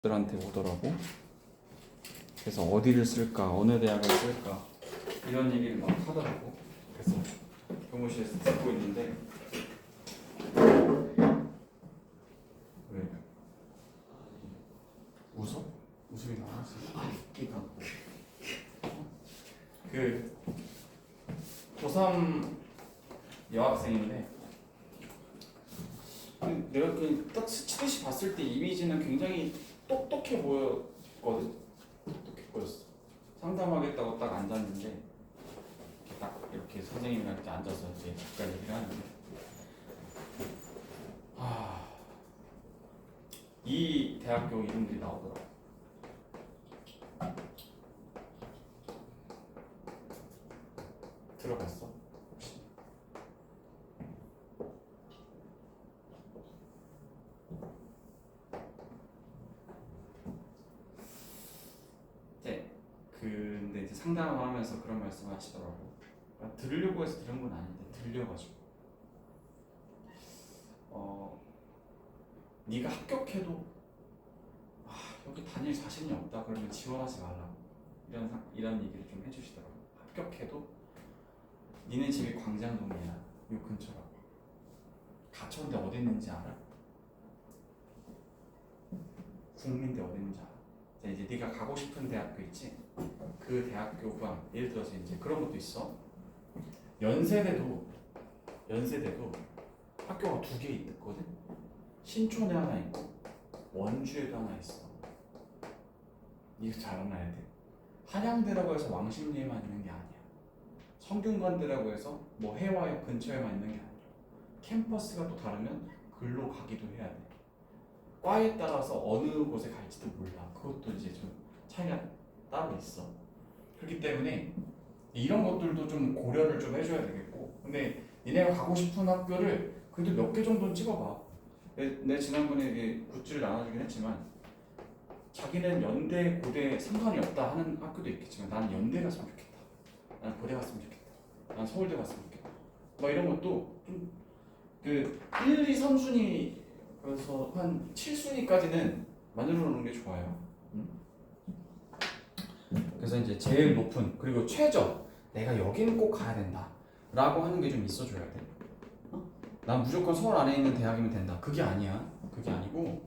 들한테 오더라고. 그래서 어디를 쓸까, 어느 대학을 쓸까 이런 얘기를 막 하더라고. 그래서 교무실에서 듣고 있는데 왜 웃어? 웃음이 나왔어? 그 고3 여학생인데 내가 딱 스치듯이 봤을 때 이미지는 굉장히 똑똑해 보였거든. 똑똑해 보였어. 상담하겠다고 딱 앉았는데 딱 이렇게 선생님이랑 이렇게 앉아서 이제 잠깐 얘기를 하는데 이 대학교 이름들이 나오더라고. 들어봤어? 근데 이제 상담을 하면서 그런 말씀을 하시더라고. 들으려고 해서 들은 건 아닌데 들려가지고 네가 합격해도 여기 다닐 자신이 없다 그러면 지원하지 말라고 이런 얘기를 좀 해주시더라고. 합격해도 니네 집이 광장동이야, 요 근처라고. 가천대 어디 있는지 알아? 국민대 어디 있는지 알아? 이제 네가 가고 싶은 대학교 있지? 그 대학교가 예를 들어서 이제 그런 것도 있어. 연세대도 학교가 2개 있거든. 신촌에 하나 있고 원주에도 하나 있어. 이거 잘 알아야 돼. 한양대라고 해서 왕십리에만 있는 게 아니야. 성균관대라고 해서 뭐 해화역 근처에만 있는 게 아니야. 캠퍼스가 또 다르면 글로 가기도 해야 돼. 과에 따라서 어느 곳에 갈지도 몰라. 그것도 이제 좀 차이가 따로 있어. 그렇기 때문에 이런 것들도 좀 고려를 좀 해줘야 되겠고. 근데 니네가 가고 싶은 학교를 그래도 몇 개 정도는 찍어봐. 내 지난번에 이게 굿즈를 나눠주긴 했지만 자기는 연대, 고대 상관이 없다 하는 학교도 있겠지만 나는 연대 갔으면 좋겠다. 나는 고대 갔으면 좋겠다. 나는 서울대 갔으면 좋겠다. 막 이런 것도 좀 그 1, 2, 3순위 그래서 한 7순위까지는 만들어 놓는 게 좋아요. 그래서 이제 제일 높은 그리고 최저 내가 여기는 꼭 가야 된다 라고 하는 게 좀 있어줘야 돼. 난 무조건 서울 안에 있는 대학이면 된다. 그게 아니야. 그게 아니고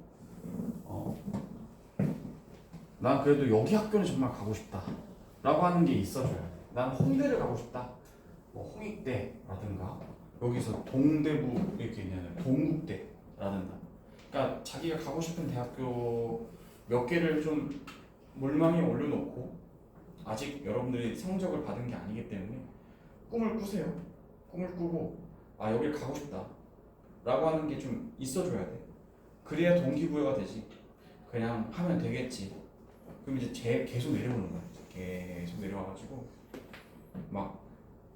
난 그래도 여기 학교는 정말 가고 싶다 라고 하는 게 있어줘야 돼. 난 홍대를 가고 싶다. 뭐 홍익대라든가 여기서 동대부 이렇게 있냐면 동국대라든가. 그러니까 자기가 가고 싶은 대학교 몇 개를 좀 물망에 올려놓고 아직 여러분들이 성적을 받은 게 아니기 때문에 꿈을 꾸세요. 꿈을 꾸고 여길 가고 싶다 라고 하는 게 좀 있어줘야 돼. 그래야 동기부여가 되지. 그냥 하면 되겠지. 그럼 이제 계속 내려오는 거야. 계속 내려와가지고 막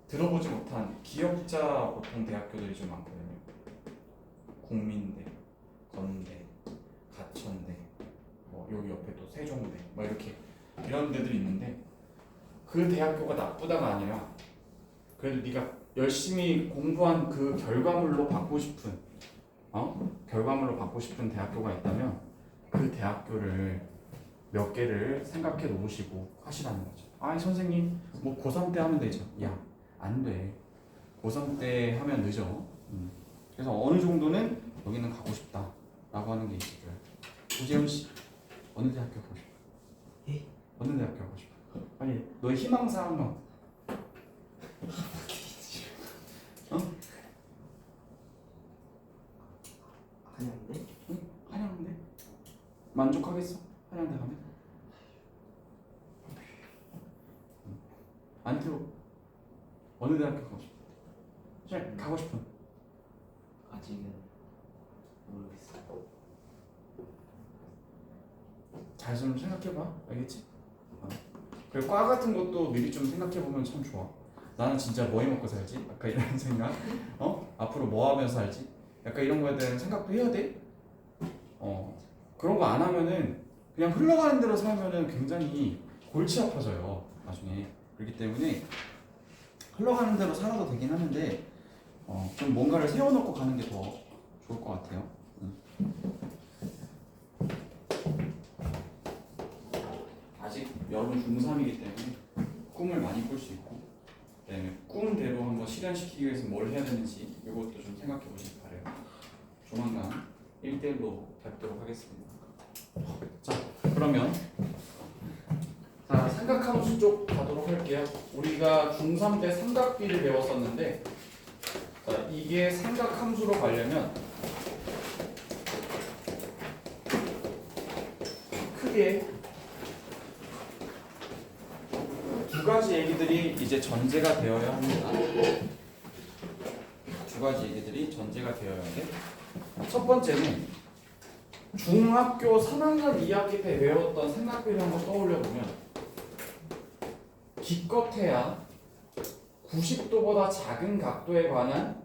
들어보지 못한 기역자 보통 대학교들이 좀 많거든요. 국민대, 건대, 가천대, 뭐 여기 옆에 또 세종대, 뭐 이렇게 이런 데들이 있는데 그 대학교가 나쁘다가 아니라 그래도 네가 열심히 공부한 그 결과물로 받고 싶은 대학교가 있다면 그 대학교를 몇 개를 생각해 놓으시고 하시라는 거죠. 선생님 뭐 고3 때 하면 되죠. 야, 안 돼. 고3 때 하면 늦어. 그래서 어느 정도는 여기는 가고 싶다 라고 하는 게 있어요. 우재훈 씨 어느 대학교 가고 싶어? 예? 어느 대학교 가고 싶어? 아니 너의 희망사항만 한양대? 응? 한양대? 만족하겠어? 한양대 가면? 안 들어. 어느 대학교 가고 싶어? 그냥 가고 싶은. 아직은 모르겠어. 잘 좀 생각해봐. 알겠지? 그리고 과 같은 것도 미리 좀 생각해보면 참 좋아. 나는 진짜 뭐 해먹고 살지? 약간 이런 생각. 앞으로 뭐 하면서 살지? 약간 이런 거에 대한 생각도 해야 돼. 그런 거 안 하면은 그냥 흘러가는 대로 살면은 굉장히 골치 아파져요 나중에. 그렇기 때문에 흘러가는 대로 살아도 되긴 하는데 좀 뭔가를 세워놓고 가는 게 더 좋을 것 같아요. 여러분 중3이기 때문에 꿈을 많이 꿀 수 있고, 그다음에 꿈대로 한번 실현시키기 위해서 뭘 해야 되는지 이것도 좀 생각해 보시기 바래요. 조만간 1대1로 뵙도록 하겠습니다. 자, 그러면 자, 삼각함수 쪽 가도록 할게요. 우리가 중3 때 삼각비를 배웠었는데, 자, 이게 삼각함수로 가려면 크게 두 가지 얘기들이 이제 전제가 되어야 합니다. 두 가지 얘기들이 전제가 되어야 돼. 첫 번째는 중학교 3학년 2학기 때 배웠던 삼각비를 한번 떠올려 보면, 기껏해야 90도보다 작은 각도에 관한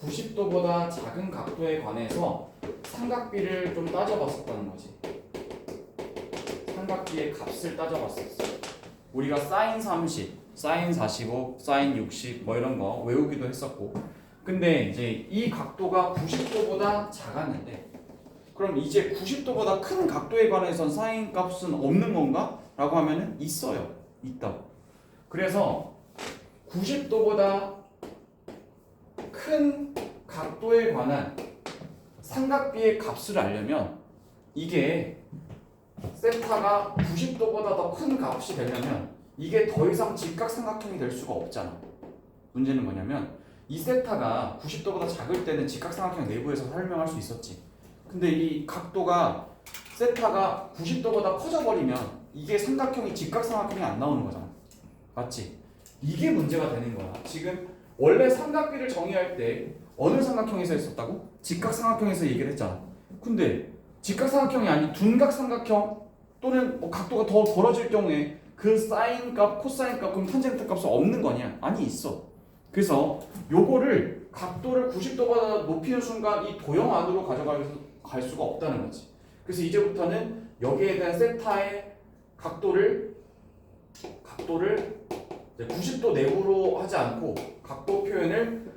90도보다 작은 각도에 관해서 삼각비를 좀 따져봤었다는 거지. 삼각비의 값을 따져봤었어. 우리가 사인 30, 사인 45, 사인 60 뭐 이런 거 외우기도 했었고, 근데 이제 이 각도가 90도보다 작았는데, 그럼 이제 90도보다 큰 각도에 관해선 사인 값은 없는 건가? 라고 하면은 있어요. 있다고. 그래서 90도보다 큰 각도에 관한 삼각비의 값을 알려면, 이게 세타가 90도보다 더 큰 값이 되려면 이게 더 이상 직각삼각형이 될 수가 없잖아. 문제는 뭐냐면, 이 세타가 90도보다 작을 때는 직각삼각형 내부에서 설명할 수 있었지. 근데 이 각도가 세타가 90도보다 커져버리면 이게 삼각형이 직각삼각형이 안 나오는 거잖아. 맞지? 이게 문제가 되는 거야. 지금 원래 삼각비를 정의할 때 어느 삼각형에서 했었다고? 직각삼각형에서 얘기를 했잖아. 근데 직각삼각형이 아닌 둔각삼각형 또는 뭐 각도가 더 벌어질 경우에 그 사인 값, 코사인 값, 그럼 탄젠트 값은 없는 거냐? 아니, 있어. 그래서 요거를 각도를 90도보다 높이는 순간 이 도형 안으로 가져갈 수가 없다는 거지. 그래서 이제부터는 여기에 대한 세타의 각도를 90도 내부로 하지 않고 각도 표현을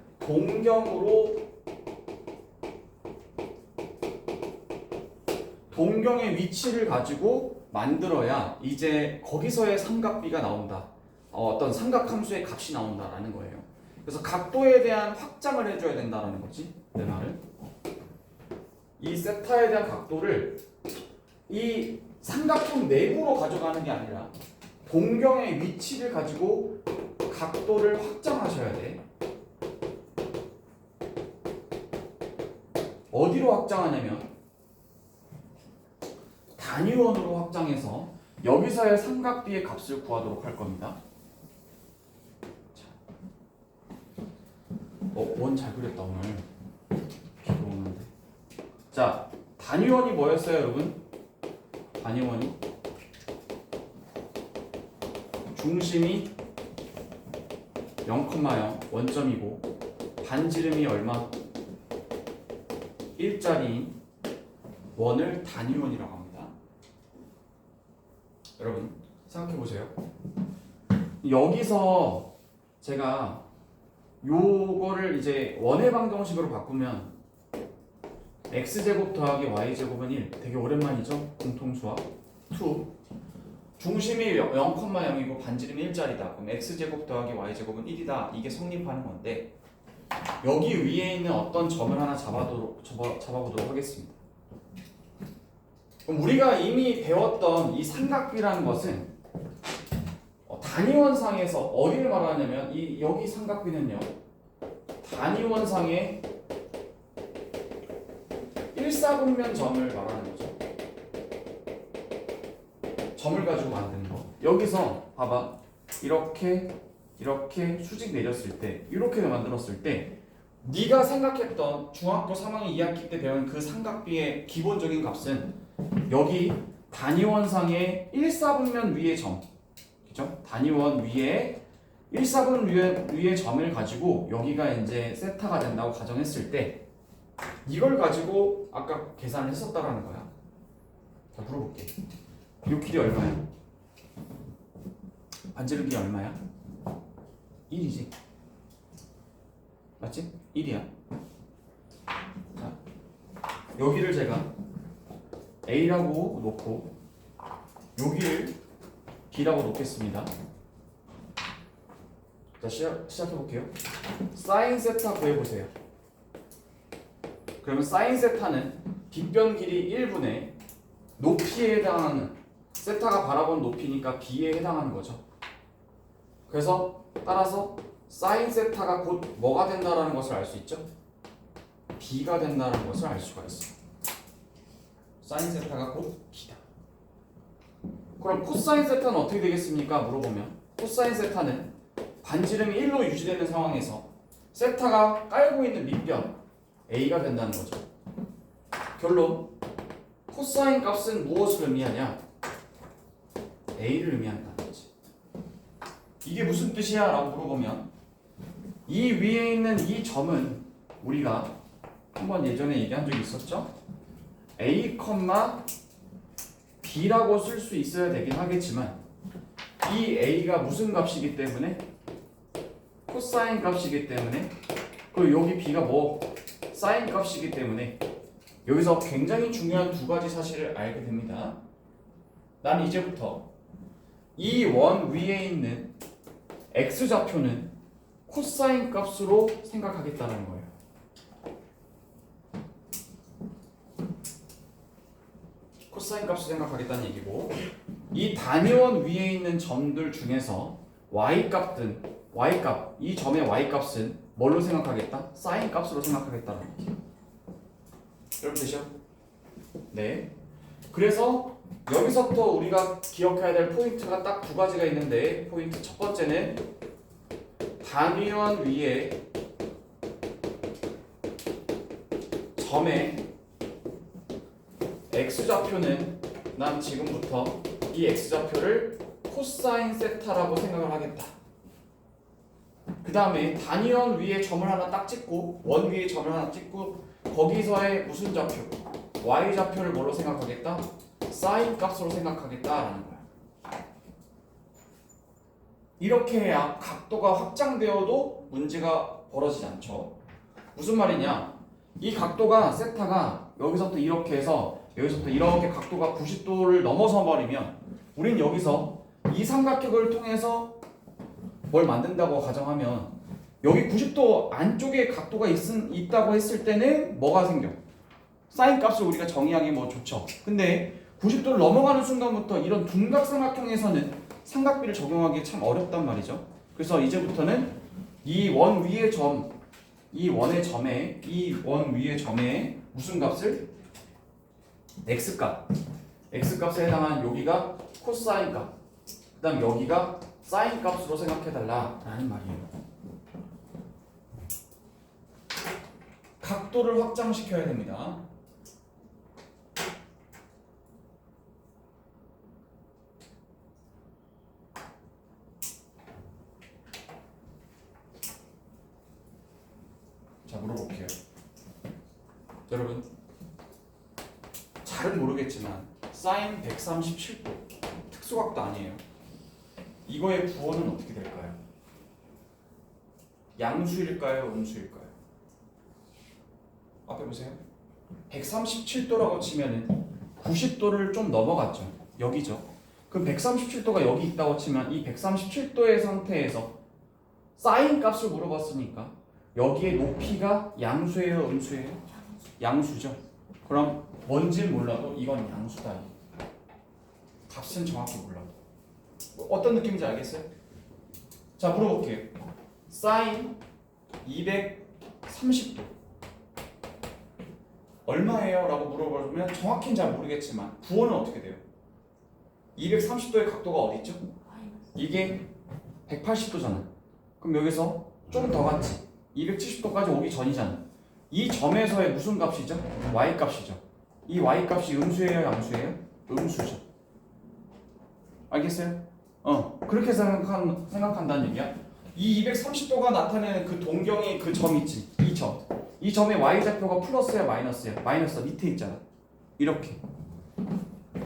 동경의 위치를 가지고 만들어야 이제 거기서의 삼각비가 나온다. 어떤 삼각함수의 값이 나온다라는 거예요. 그래서 각도에 대한 확장을 해줘야 된다는 거지, 내 말은. 이 세타에 대한 각도를 이 삼각형 내부로 가져가는 게 아니라 동경의 위치를 가지고 각도를 확장하셔야 돼. 어디로 확장하냐면 단위원으로 확장해서 여기서의 삼각비의 값을 구하도록 할 겁니다. 원 잘 그렸다 오늘. 비가 오는데. 자, 단위원이 뭐였어요, 여러분? 단위원이 중심이 0,0 원점이고 반지름이 얼마? 1짜리인 원을 단위원이라고 합니다. 여러분 생각해 보세요. 여기서 제가 요거를 이제 원의 방정식으로 바꾸면 x제곱 더하기 y제곱은 1. 되게 오랜만이죠? 공통수학 2. 중심이 0,0이고 반지름이 1짜리다. 그럼 x제곱 더하기 y제곱은 1이다. 이게 성립하는 건데, 여기 위에 있는 어떤 점을 하나 잡아보도록 하겠습니다. 그럼 우리가 이미 배웠던 이 삼각비라는 것은 단위원상에서 어디를 말하냐면 여기 삼각비는요, 단위원상의 1사분면 점을 말하는 거죠. 점을 가지고 만드는 거. 여기서 봐봐, 이렇게 수직 내렸을 때, 이렇게 만들었을 때 네가 생각했던 중학교 3학년 2학기 때 배운 그 삼각비의 기본적인 값은 여기 단위원상의 1사분면 위의 점, 그죠? 단위원 위에 1사분 위의 점을 가지고 여기가 이제 세타가 된다고 가정했을 때, 이걸 가지고 아까 계산을 했었다라는 거야. 자, 물어볼게. 요 길이 얼마야? 반지름 길이 얼마야? 1이지. 맞지? 1이야. 자, 여기를 제가 A라고 놓고 여기를 B라고 놓겠습니다. 자, 시작해볼게요. 사인 세타 구해보세요. 그러면 사인 세타는 빗변 길이 1분의 높이에 해당하는, 세타가 바라본 높이니까 B에 해당하는 거죠. 그래서 따라서 사인 세타가 곧 뭐가 된다라는 것을 알 수 있죠? B가 된다는 것을 알 수가 있어요. 사인 세타가 곧 B다. 그럼 코사인 세타는 어떻게 되겠습니까? 물어보면 코사인 세타는 반지름이 1로 유지되는 상황에서 세타가 깔고 있는 밑변 A가 된다는 거죠. 결론, 코사인 값은 무엇을 의미하냐? A를 의미한다는 거지. 이게 무슨 뜻이야? 라고 물어보면 이 위에 있는 이 점은 우리가 한번 예전에 얘기한 적이 있었죠? A, B라고 쓸 수 있어야 되긴 하겠지만 이 A가 무슨 값이기 때문에? 코사인 값이기 때문에, 그리고 여기 B가 뭐? 사인 값이기 때문에 여기서 굉장히 중요한 두 가지 사실을 알게 됩니다. 난 이제부터 이 원 위에 있는 X좌표는 코사인 값으로 생각하겠다는 거예요. 코사인 값을 생각하겠다는 얘기고, 이 단위원 위에 있는 점들 중에서 Y값, 이 점의 Y값은 뭘로 생각하겠다? 사인 값으로 생각하겠다는 얘기예요. 여러분 되죠? 네. 그래서 여기서부터 우리가 기억해야 될 포인트가 딱 두 가지가 있는데, 포인트 첫 번째는 단위원 위에 점의 X좌표는 난 지금부터 이 X좌표를 코사인 세타라고 생각을 하겠다. 그 다음에 단위원 위에 점을 하나 딱 찍고 원 위에 점을 하나 찍고 거기서의 무슨 좌표? Y좌표를 뭘로 생각하겠다? 사인 값으로 생각하겠다라는 거야. 이렇게 해야 각도가 확장되어도 문제가 벌어지지 않죠. 무슨 말이냐? 이 각도가 세타가 여기서부터 이렇게 해서 여기서부터 이렇게 각도가 90도를 넘어서 버리면 우린 여기서 이 삼각형을 통해서 뭘 만든다고 가정하면 여기 90도 안쪽에 각도가 있다고 했을 때는 뭐가 생겨? 사인 값을 우리가 정의하기 뭐 좋죠. 근데 90도를 넘어가는 순간부터 이런 둔각 삼각형에서는 삼각비를 적용하기 참 어렵단 말이죠. 그래서 이제부터는 이 원 위의 점, 이 원 위의 점에 무슨 값을? X값. X값에 해당하는 여기가 코사인 값. 그 다음 여기가 사인 값으로 생각해달라 라는 말이에요. 각도를 확장시켜야 됩니다. 자, 물어볼게요. 여러분, 잘은 모르겠지만 사인 137도 특수각도 아니에요. 이거의 부호는 어떻게 될까요? 양수일까요? 음수일까요? 앞에 보세요. 137도라고 치면은 90도를 좀 넘어갔죠. 여기죠. 그럼 137도가 여기 있다고 치면 이 137도의 상태에서 사인 값을 물어봤으니까 여기에 높이가 양수예요? 음수예요? 양수죠. 그럼 뭔지 몰라도 이건 양수다. 값은 정확히 몰라도. 어떤 느낌인지 알겠어요? 자, 물어볼게요. 사인 230도 얼마예요? 라고 물어보면 정확히는 잘 모르겠지만 부호는 어떻게 돼요? 230도의 각도가 어디 있죠? 이게 180도잖아. 그럼 여기서 좀 더 갔지. 270도까지 오기 전이잖아. 이 점에서의 무슨 값이죠? Y값이죠. 이 Y값이 음수예요? 양수예요? 음수죠. 알겠어요? 그렇게 생각한다는 얘기야. 이 230도가 나타내는 그 동경의 그 점 있지? 이 점. 이 점의 Y좌표가 플러스야 마이너스야? 마이너스 밑에 있잖아. 이렇게.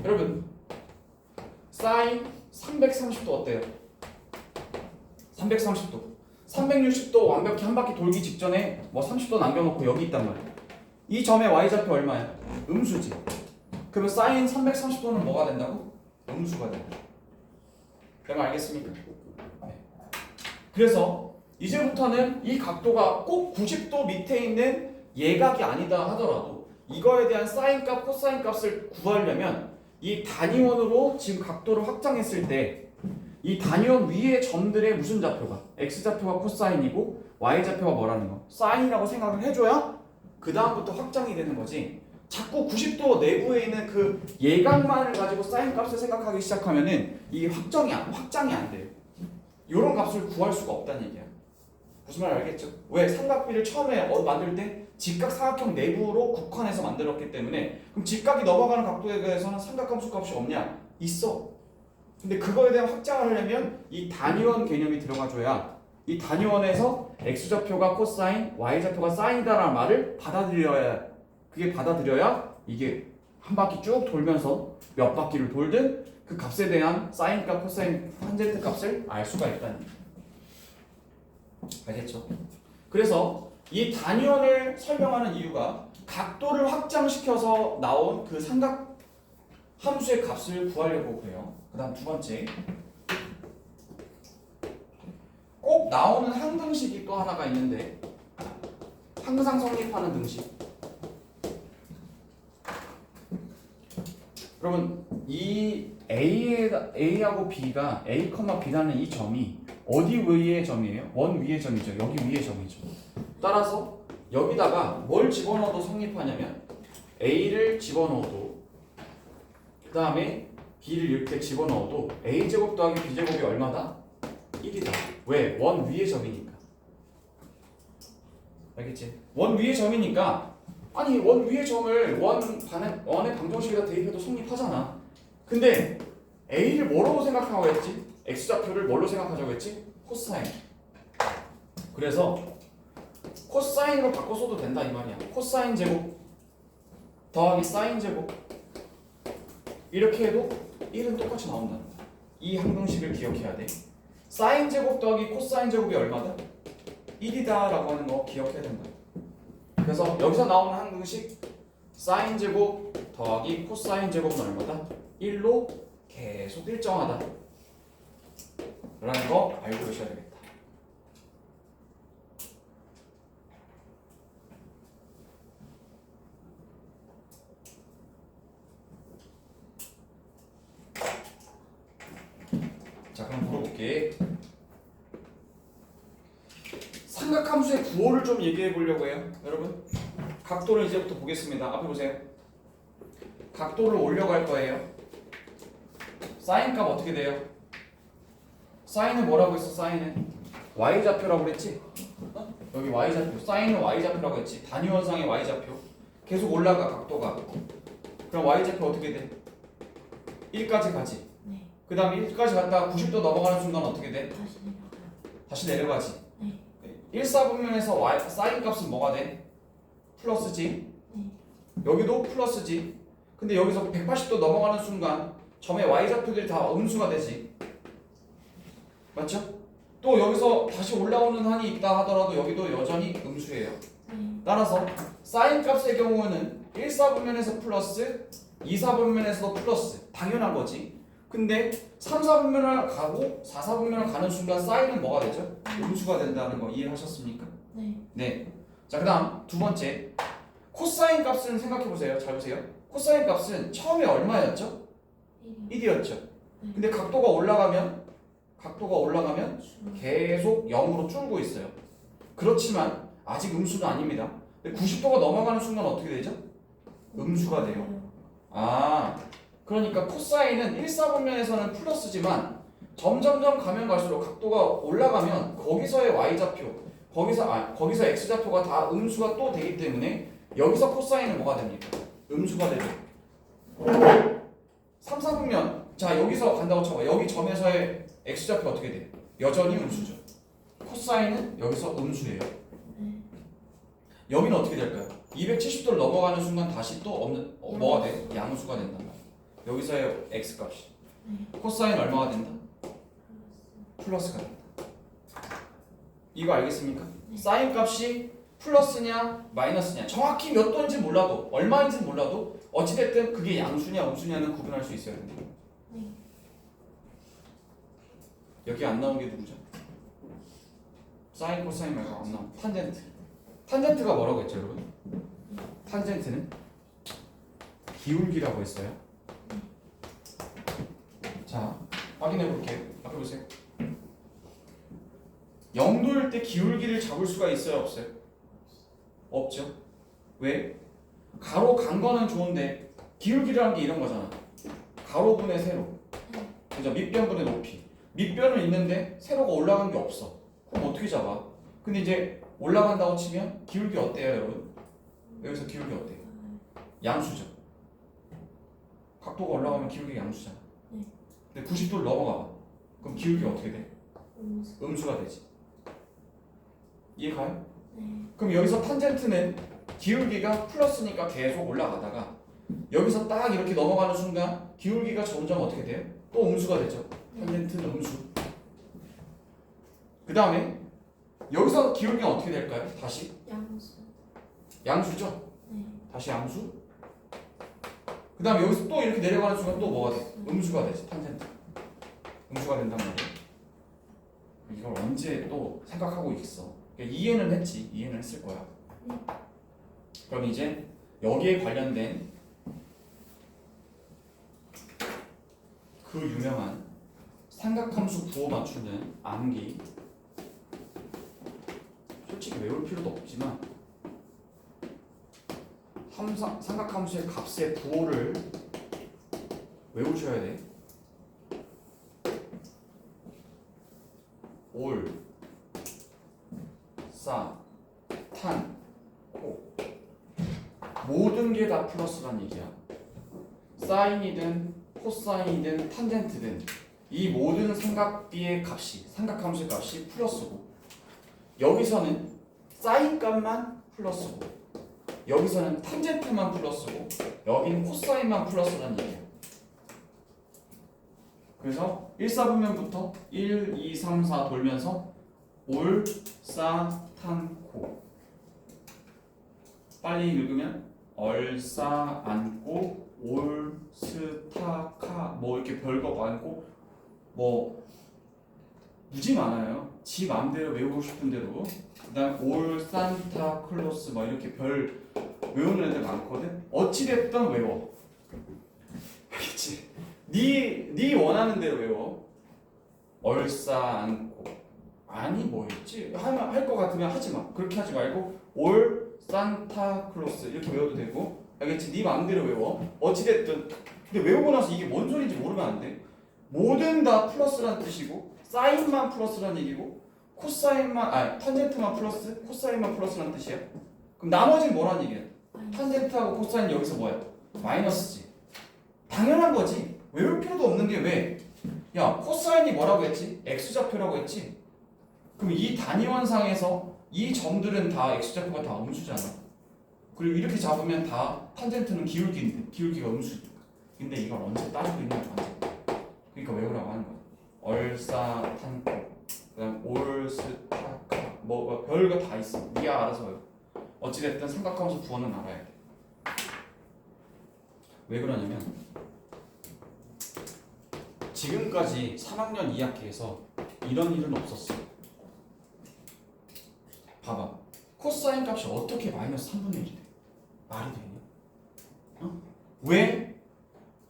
여러분, 사인 330도 어때요? 330도. 360도 완벽히 한 바퀴 돌기 직전에 뭐 30도 남겨놓고 여기 있단 말이야. 이 점의 Y좌표 얼마야? 음수지. 그러면 사인 330도는 뭐가 된다고? 음수가 된다. 여러분 알겠습니까? 네. 그래서 이제부터는 이 각도가 꼭 90도 밑에 있는 예각이 아니다 하더라도 이거에 대한 사인값, 코사인 값을 구하려면 이 단위원으로 지금 각도를 확장했을 때 이 단위원 위의 점들의 무슨 좌표가 x좌표가 코사인이고 y좌표가 뭐라는 거 사인이라고 생각을 해줘야 그 다음부터 확장이 되는 거지. 자꾸 90도 내부에 있는 그 예각만을 가지고 사인 값을 생각하기 시작하면은 이게 확장이 안 돼요. 이런 값을 구할 수가 없다는 얘기야. 무슨 말 알겠죠? 왜? 삼각비를 처음에 만들 때 직각 사각형 내부로 국한해서 만들었기 때문에 그럼 직각이 넘어가는 각도에 대해서는 삼각함수 값이 없냐? 있어. 근데 그거에 대한 확장을 하려면 이 단위원 개념이 들어가줘야 이 단위원에서 x좌표가 코사인, y좌표가 사인이다라는 말을 받아들여야 이게 한 바퀴 쭉 돌면서 몇 바퀴를 돌든 그 값에 대한 사인값, 코사인, 탄젠트 값을 알 수가 있다는 얘기예요. 알겠죠? 그래서 이 단위원을 설명하는 이유가 각도를 확장시켜서 나온 그 삼각 함수의 값을 구하려고 그래요. 그 다음 두 번째, 꼭 나오는 항등식이 또 하나가 있는데 항상 성립하는 등식. 여러분 이 A하고 B가 A, B라는 이 점이 어디 위의 점이에요? 원 위의 점이죠. 여기 위의 점이죠. 따라서 여기다가 뭘 집어넣어도 성립하냐면 A를 집어넣어도 그 다음에 B를 이렇게 집어넣어도 A제곱 더하기 B제곱이 얼마다? 1이다. 왜? 원 위의 점이니까. 알겠지? 원 위의 점이니까 아니 원 위의 점을 원의 방정식에다 대입해도 성립하잖아. 근데 A를 뭐라고 생각하고 했지? X좌표를 뭘로 생각하자고 했지? 코사인. 그래서 코사인으로 바꿔 써도 된다 이 말이야. 코사인 제곱 더하기 사인 제곱 이렇게 해도 1은 똑같이 나온다. 이 항등식을 기억해야 돼. 사인 제곱 더하기 코사인 제곱이 얼마다? 1이다 라고 하는 거 기억해야 된다. 그래서 여기서 나오는 항등식 사인 제곱 더하기 코사인 제곱은 얼마다? 1로 계속 일정하다 라는 거 알고 계셔야 되겠다. 자 그럼 물어볼게. 삼각함수의 구호를 좀 얘기해 보려고 해요. 여러분 각도를 이제부터 보겠습니다. 앞에 보세요. 각도를 올려갈 거예요. 사인값 어떻게 돼요? 사인은 뭐라고 했어? 사인은 y좌표라고 그랬지? 여기 y좌표. 사인은 y좌표라고 했지. 단위원상의 y좌표. 계속 올라가 각도가. 그럼 y좌표 어떻게 돼? 1까지 가지. 네. 그 다음에 1까지 갔다가 90도 넘어가는 순간 어떻게 돼? 다시 내려가요. 다시 내려가지. 네. 1사분면에서 사인 값은 뭐가 돼? 플러스지. 네. 여기도 플러스지. 근데 여기서 180도 넘어가는 순간 점의 y좌표들이 다 음수가 되지. 맞죠? 또 여기서 다시 올라오는 한이 있다 하더라도 여기도 여전히 음수예요. 네. 따라서 사인 값의 경우는 1사분면에서 플러스 2사분면에서도 플러스 당연한 거지. 근데 3사분면을 가고 4사분면을 가는 순간 사인은 뭐가 되죠? 음수가 된다는 거 이해하셨습니까? 네. 네. 자, 그 다음 두 번째 코사인 값은 생각해보세요. 잘 보세요. 코사인 값은 처음에 얼마였죠? 1이었죠. 네. 근데 각도가 올라가면 계속 0으로 줄고 있어요. 그렇지만 아직 음수는 아닙니다. 근데 90도가 넘어가는 순간 어떻게 되죠? 음수가 돼요. 아, 그러니까 코사인은 1사분면에서는 플러스지만 점점점 가면 갈수록 각도가 올라가면 거기서의 y좌표, 거기서 x좌표가 다 음수가 또 되기 때문에 여기서 코사인은 뭐가 됩니까? 음수가 되죠. 3, 4분면 자 여기서 간다고 쳐봐. 여기 점에서의 x좌표 어떻게 돼? 여전히 음수죠. 코사인은 여기서 음수예요. 네. 여기는 어떻게 될까요? 270도를 넘어가는 순간 다시 또 뭐가 돼? 양수가 된단 말이야. 여기서의 x값이. 네. 코사인 얼마가 된다? 플러스가 된다. 이거 알겠습니까? 네. 사인 값이 플러스냐 마이너스냐 정확히 몇 도인지 몰라도 얼마인지 몰라도 어찌됐든 그게 양수냐 음수냐는 구분할 수 있어야 됩니다. 네. 여기 안 나온 게 누구죠? 사인 코사인 말고 안 나온 탄젠트. 탄젠트가 뭐라고 했죠 여러분? 탄젠트는 기울기라고 했어요. 자 확인해 볼게요. 앞에 보세요. 0도일 때 기울기를 잡을 수가 있어요 없어요? 없죠. 왜? 가로 간 거는 좋은데 기울기라는 게 이런 거잖아. 가로분의 세로. 그죠? 밑변분의 높이. 밑변은 있는데 세로가 올라간 게 없어. 그럼 어떻게 잡아? 근데 이제 올라간다고 치면 기울기 어때요 여러분? 여기서 기울기 어때요? 양수죠. 각도가 올라가면 기울기 양수잖아. 네. 근데 90도를 넘어가. 그럼 기울기 어떻게 돼? 음수. 음수가 되지. 이해 가요? 네. 그럼 여기서 탄젠트는 기울기가 플러스니까 계속 올라가다가 여기서 딱 이렇게 넘어가는 순간 기울기가 점점 어떻게 돼요? 또 음수가 되죠. 탄젠트는 음수. 그 다음에 여기서 기울기가 어떻게 될까요? 다시 양수. 양수죠. 네. 다시 양수. 그 다음에 여기서 또 이렇게 내려가는 순간 또 뭐가 돼? 음수가 되지. 탄젠트. 음수가 된단 말이에요. 이걸 언제 또 생각하고 있어? 이해는 했지. 이해는 했을 거야. 그럼 이제 여기에 관련된 그 유명한 삼각함수 부호 맞추는 암기, 솔직히 외울 필요도 없지만 삼각함수의 값의 부호를 외우셔야 돼. 올, 싸, 탄, 코. 모든 게 다 플러스란 얘기야. 사인이든 코사인이든 탄젠트든 이 모든 삼각비의 값이, 삼각함수의 값이 플러스고, 여기서는 사인 값만 플러스고, 여기서는 탄젠트만 플러스고, 여기는 코사인만 플러스란 얘기야. 그래서 1, 4분면부터 1, 2, 3, 4 돌면서 올, 싸, 탄, 코. 빨리 읽으면 얼싸, 안고, 올, 스, 타, 카, 뭐 이렇게 별거 많고 뭐 무지 많아요. 지 마음대로 외우고 싶은 대로. 그다음 올, 산타, 클로스 뭐 이렇게 별 외우는 애들 많거든. 어찌 됐든 외워. 알겠지? 네 원하는 대로 외워. 얼싸, 안고. 아니 뭐였지? 할 거 같으면 하지 마. 그렇게 하지 말고 올, 산타, 클로스 이렇게 외워도 되고. 알겠지? 네 마음대로 외워. 어찌됐든. 근데 외우고 나서 이게 뭔 소리인지 모르면 안 돼. 모든 다 플러스란 뜻이고 사인만 플러스란 얘기고 코사인만 탄젠트만 플러스 코사인만 플러스란 뜻이야. 그럼 나머지는 뭐란 얘기야? 탄젠트하고 코사인 여기서 뭐야? 마이너스지. 당연한 거지. 외울 필요도 없는 게 왜? 야 코사인이 뭐라고 했지? x좌표라고 했지? 그럼 이 단위원상에서 이 점들은 다 x좌표가 다 음수잖아. 그리고 이렇게 잡으면 다 탄젠트는 기울기인데 기울기가 음수니까. 근데 이걸 언제 따지고 있는지 완전. 그러니까 외우라고 하는 거야. 얼싸, 탄코, 그다음 올스타카, 뭐 별거 다 있어. 네가 알아서 외워. 어찌됐든 삼각함수 부호는 알아야 돼. 왜 그러냐면 지금까지 3학년 2학기에서 이런 일은 없었어. 봐봐. 코사인 값이 어떻게 마이너스 3분의 1이 돼? 말이 되냐? 어? 왜?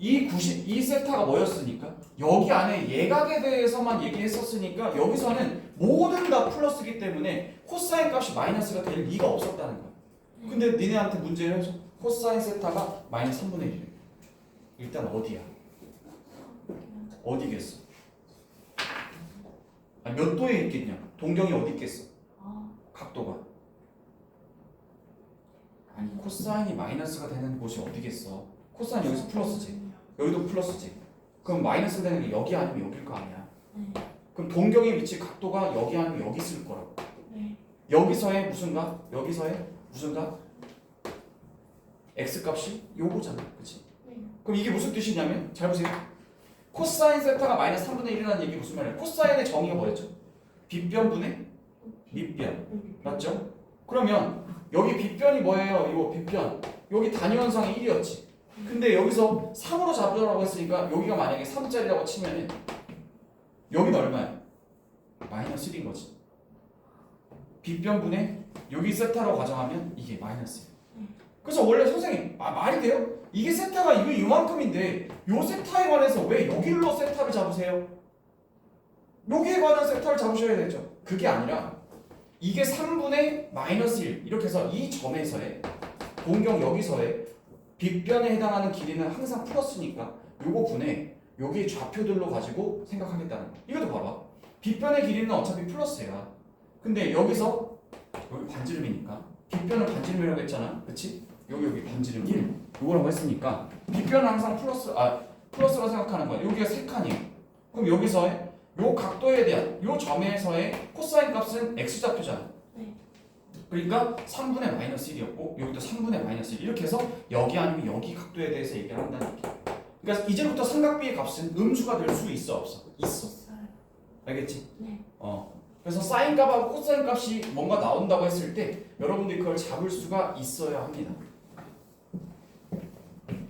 이 세타가 뭐였으니까? 여기 안에 예각에 대해서만 얘기했었으니까 여기서는 모든 다 플러스기 때문에 코사인 값이 마이너스가 될 리가 없었다는 거야. 근데 니네한테 문제를 해서 코사인 세타가 마이너스 3분의 1이래. 일단 어디야? 어디겠어? 아니, 몇 도에 있겠냐? 동경이 어디 있겠어? 각도가. 아니 코사인이 마이너스가 되는 곳이 어디겠어? 코사인 여기서 플러스지. 여기도 플러스지. 그럼 마이너스 되는 게 여기 아니면 여길 거 아니야. 그럼 동경의 위치 각도가 여기 아니면 여기 있을 거라고. 여기서의 무슨 각? 여기서의 무슨 각? x 값이 요거잖아. 그치? 그럼 이게 무슨 뜻이냐면 잘 보세요. 코사인 세타가 마이너스 3분의 1이라는 얘기 무슨 말이야? 코사인의 정의가 뭐였죠? 빗변분의 밑변. 맞죠? 그러면 여기 빗변이 뭐예요? 이거 빗변. 여기 단위원상이 1이었지. 근데 여기서 3으로 잡으라고 했으니까 여기가 만약에 3짜리라고 치면은 여기는 얼마야? 마이너스 1인 거지. 빗변분의 여기 세타로 가정하면 이게 마이너스예요. 그래서 원래 선생님 말이 돼요? 이게 세타가 이거 이만큼인데 요 세타에 관해서 왜 여기로 세타를 잡으세요? 여기에 관한 세타를 잡으셔야 되죠. 그게 아니라 이게 3분의 마이너스 1 이렇게 해서 이 점에서의 동경 여기서의 빗변에 해당하는 길이는 항상 플러스니까 요거 분해 여기 좌표들로 가지고 생각하겠다는 거. 이것도 봐봐. 빗변의 길이는 어차피 플러스야. 근데 여기서 여기 반지름이니까 빗변은 반지름이라고 했잖아. 그치? 여기 반지름 1 요거라고 했으니까 빗변은 항상 플러스라고 생각하는 거야. 여기가 3칸이에요. 그럼 여기서의 요 각도에 대한 요 점에서의 코사인 값은 x좌표잖아. 네. 그러니까 3분의 마이너스 1이었고 여기도 3분의 마이너스 1 이렇게 해서 여기 아니면 여기 각도에 대해서 얘기를 한다는 얘기야. 그러니까 이제부터 삼각비의 값은 음수가 될 수 있어 없어? 있어. 알겠지? 네. 그래서 사인 값하고 코사인 값이 뭔가 나온다고 했을 때 여러분들이 그걸 잡을 수가 있어야 합니다.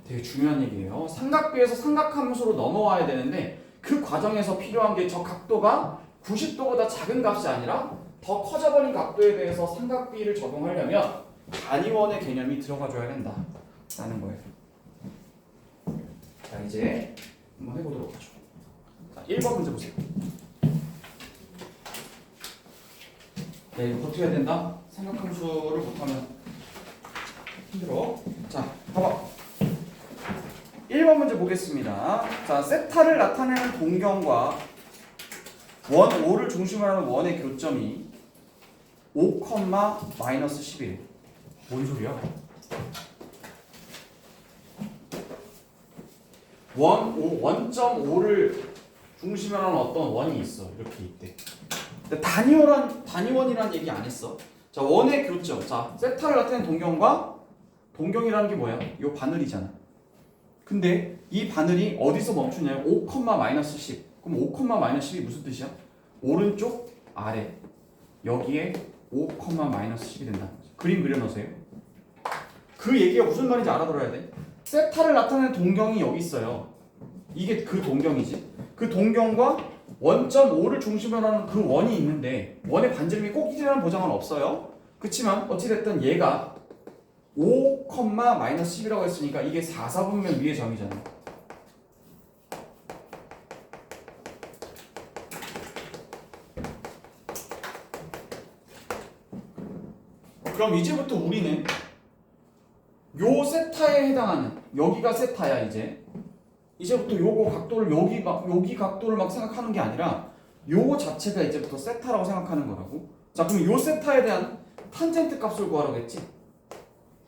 되게 중요한 얘기예요. 삼각비에서 삼각함수로 넘어와야 되는데 그 과정에서 필요한 게 저 각도가 90도보다 작은 값이 아니라 더 커져버린 각도에 대해서 삼각비를 적용하려면 단위원의 개념이 들어가줘야 된다 라는 거예요. 자 이제 한번 해보도록 하죠. 자 1번 문제 보세요. 네, 이거 어떻게 해야 된다? 삼각함수를 못하면 힘들어. 자 봐봐. 1번 문제 보겠습니다. 자, 세타를 나타내는 동경과 원 5를 중심으로 하는 원의 교점이 5, 마이너스 11. 뭔 소리야? 원점 5를 중심으로 하는 어떤 원이 있어. 이렇게 있대. 근데 단위원이라는 얘기 안 했어. 자, 원의 교점. 자, 세타를 나타내는 동경이라는 게 뭐야? 요 바늘이잖아. 근데 이 바늘이 어디서 멈추냐면 5, 마이너스 10. 그럼 5, 마이너스 10이 무슨 뜻이야? 오른쪽 아래 여기에 5, 마이너스 10이 된다는 거죠. 그림 그려놓으세요. 그 얘기가 무슨 말인지 알아들어야 돼. 세타를 나타내는 동경이 여기 있어요. 이게 그 동경이지. 그 동경과 원점 5를 중심으로 하는 그 원이 있는데 원의 반지름이 꼭 1이라는 보장은 없어요. 그렇지만 어찌됐든 얘가 5, 마이너스 10이라고 했으니까 이게 4분면 위의 점이잖아. 그럼 이제부터 우리는 요 세타에 해당하는 여기가 세타야 이제부터 요거 각도를 여기 각도를 막 생각하는 게 아니라 요거 자체가 이제부터 세타라고 생각하는 거라고. 자 그럼 요 세타에 대한 탄젠트 값을 구하라겠지.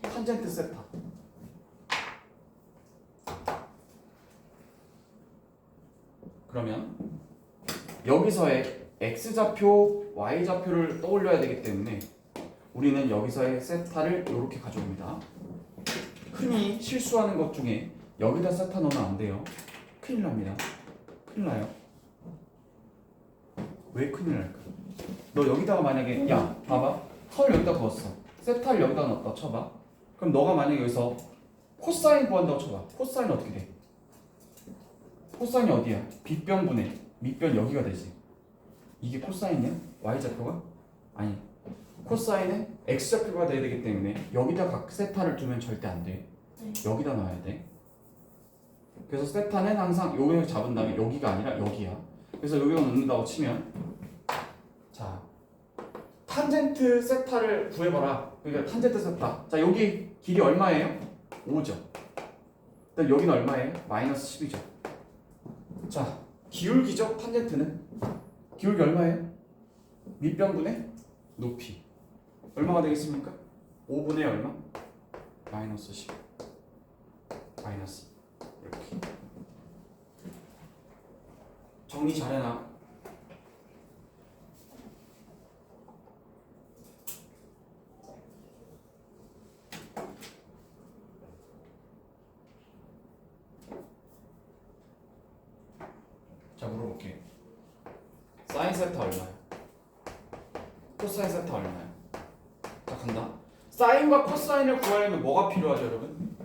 탄젠트 세타. 그러면 여기서의 x좌표, y좌표를 떠올려야 되기 때문에 우리는 여기서의 세타를 이렇게 가져옵니다. 흔히 실수하는 것 중에 여기다 세타 넣으면 안 돼요. 큰일 납니다. 큰일 나요. 왜 큰일 날까? 너 여기다가 만약에 야 봐봐 헐 여기다 부었어. 세타를 여기다 넣었다 쳐봐. 그럼 너가 만약에 여기서 코사인 구한다고 쳐봐. 코사인 어떻게 돼? 코사인이 어디야? 빗변분의 밑변 여기가 되지. 이게 코사인이야? y좌표가? 아니 코사인은 x좌표가 돼야 되기 때문에 여기다 각 세타를 두면 절대 안 돼. 여기다 넣어야 돼. 그래서 세타는 항상 여기를 잡은 다음에 여기가 아니라 여기야. 그래서 여기다 넣는다고 치면 자 탄젠트 세타를 구해봐라. 그러니까 탄젠트 세타. 자 여기 길이 얼마예요? 5죠. 일단 여기는 얼마예요? 마이너스 10이죠. 자 기울기죠? 탄젠트는 기울기 얼마예요? 밑변분의 높이 얼마가 되겠습니까? 5분의 얼마? 마이너스 10 마이너스 이렇게 정리 잘해놔. 자 물어볼게. 사인 세타 얼마야? 코사인 세타 얼마야? 자 간다. 사인과 코사인을 구하려면 뭐가 필요하죠 여러분?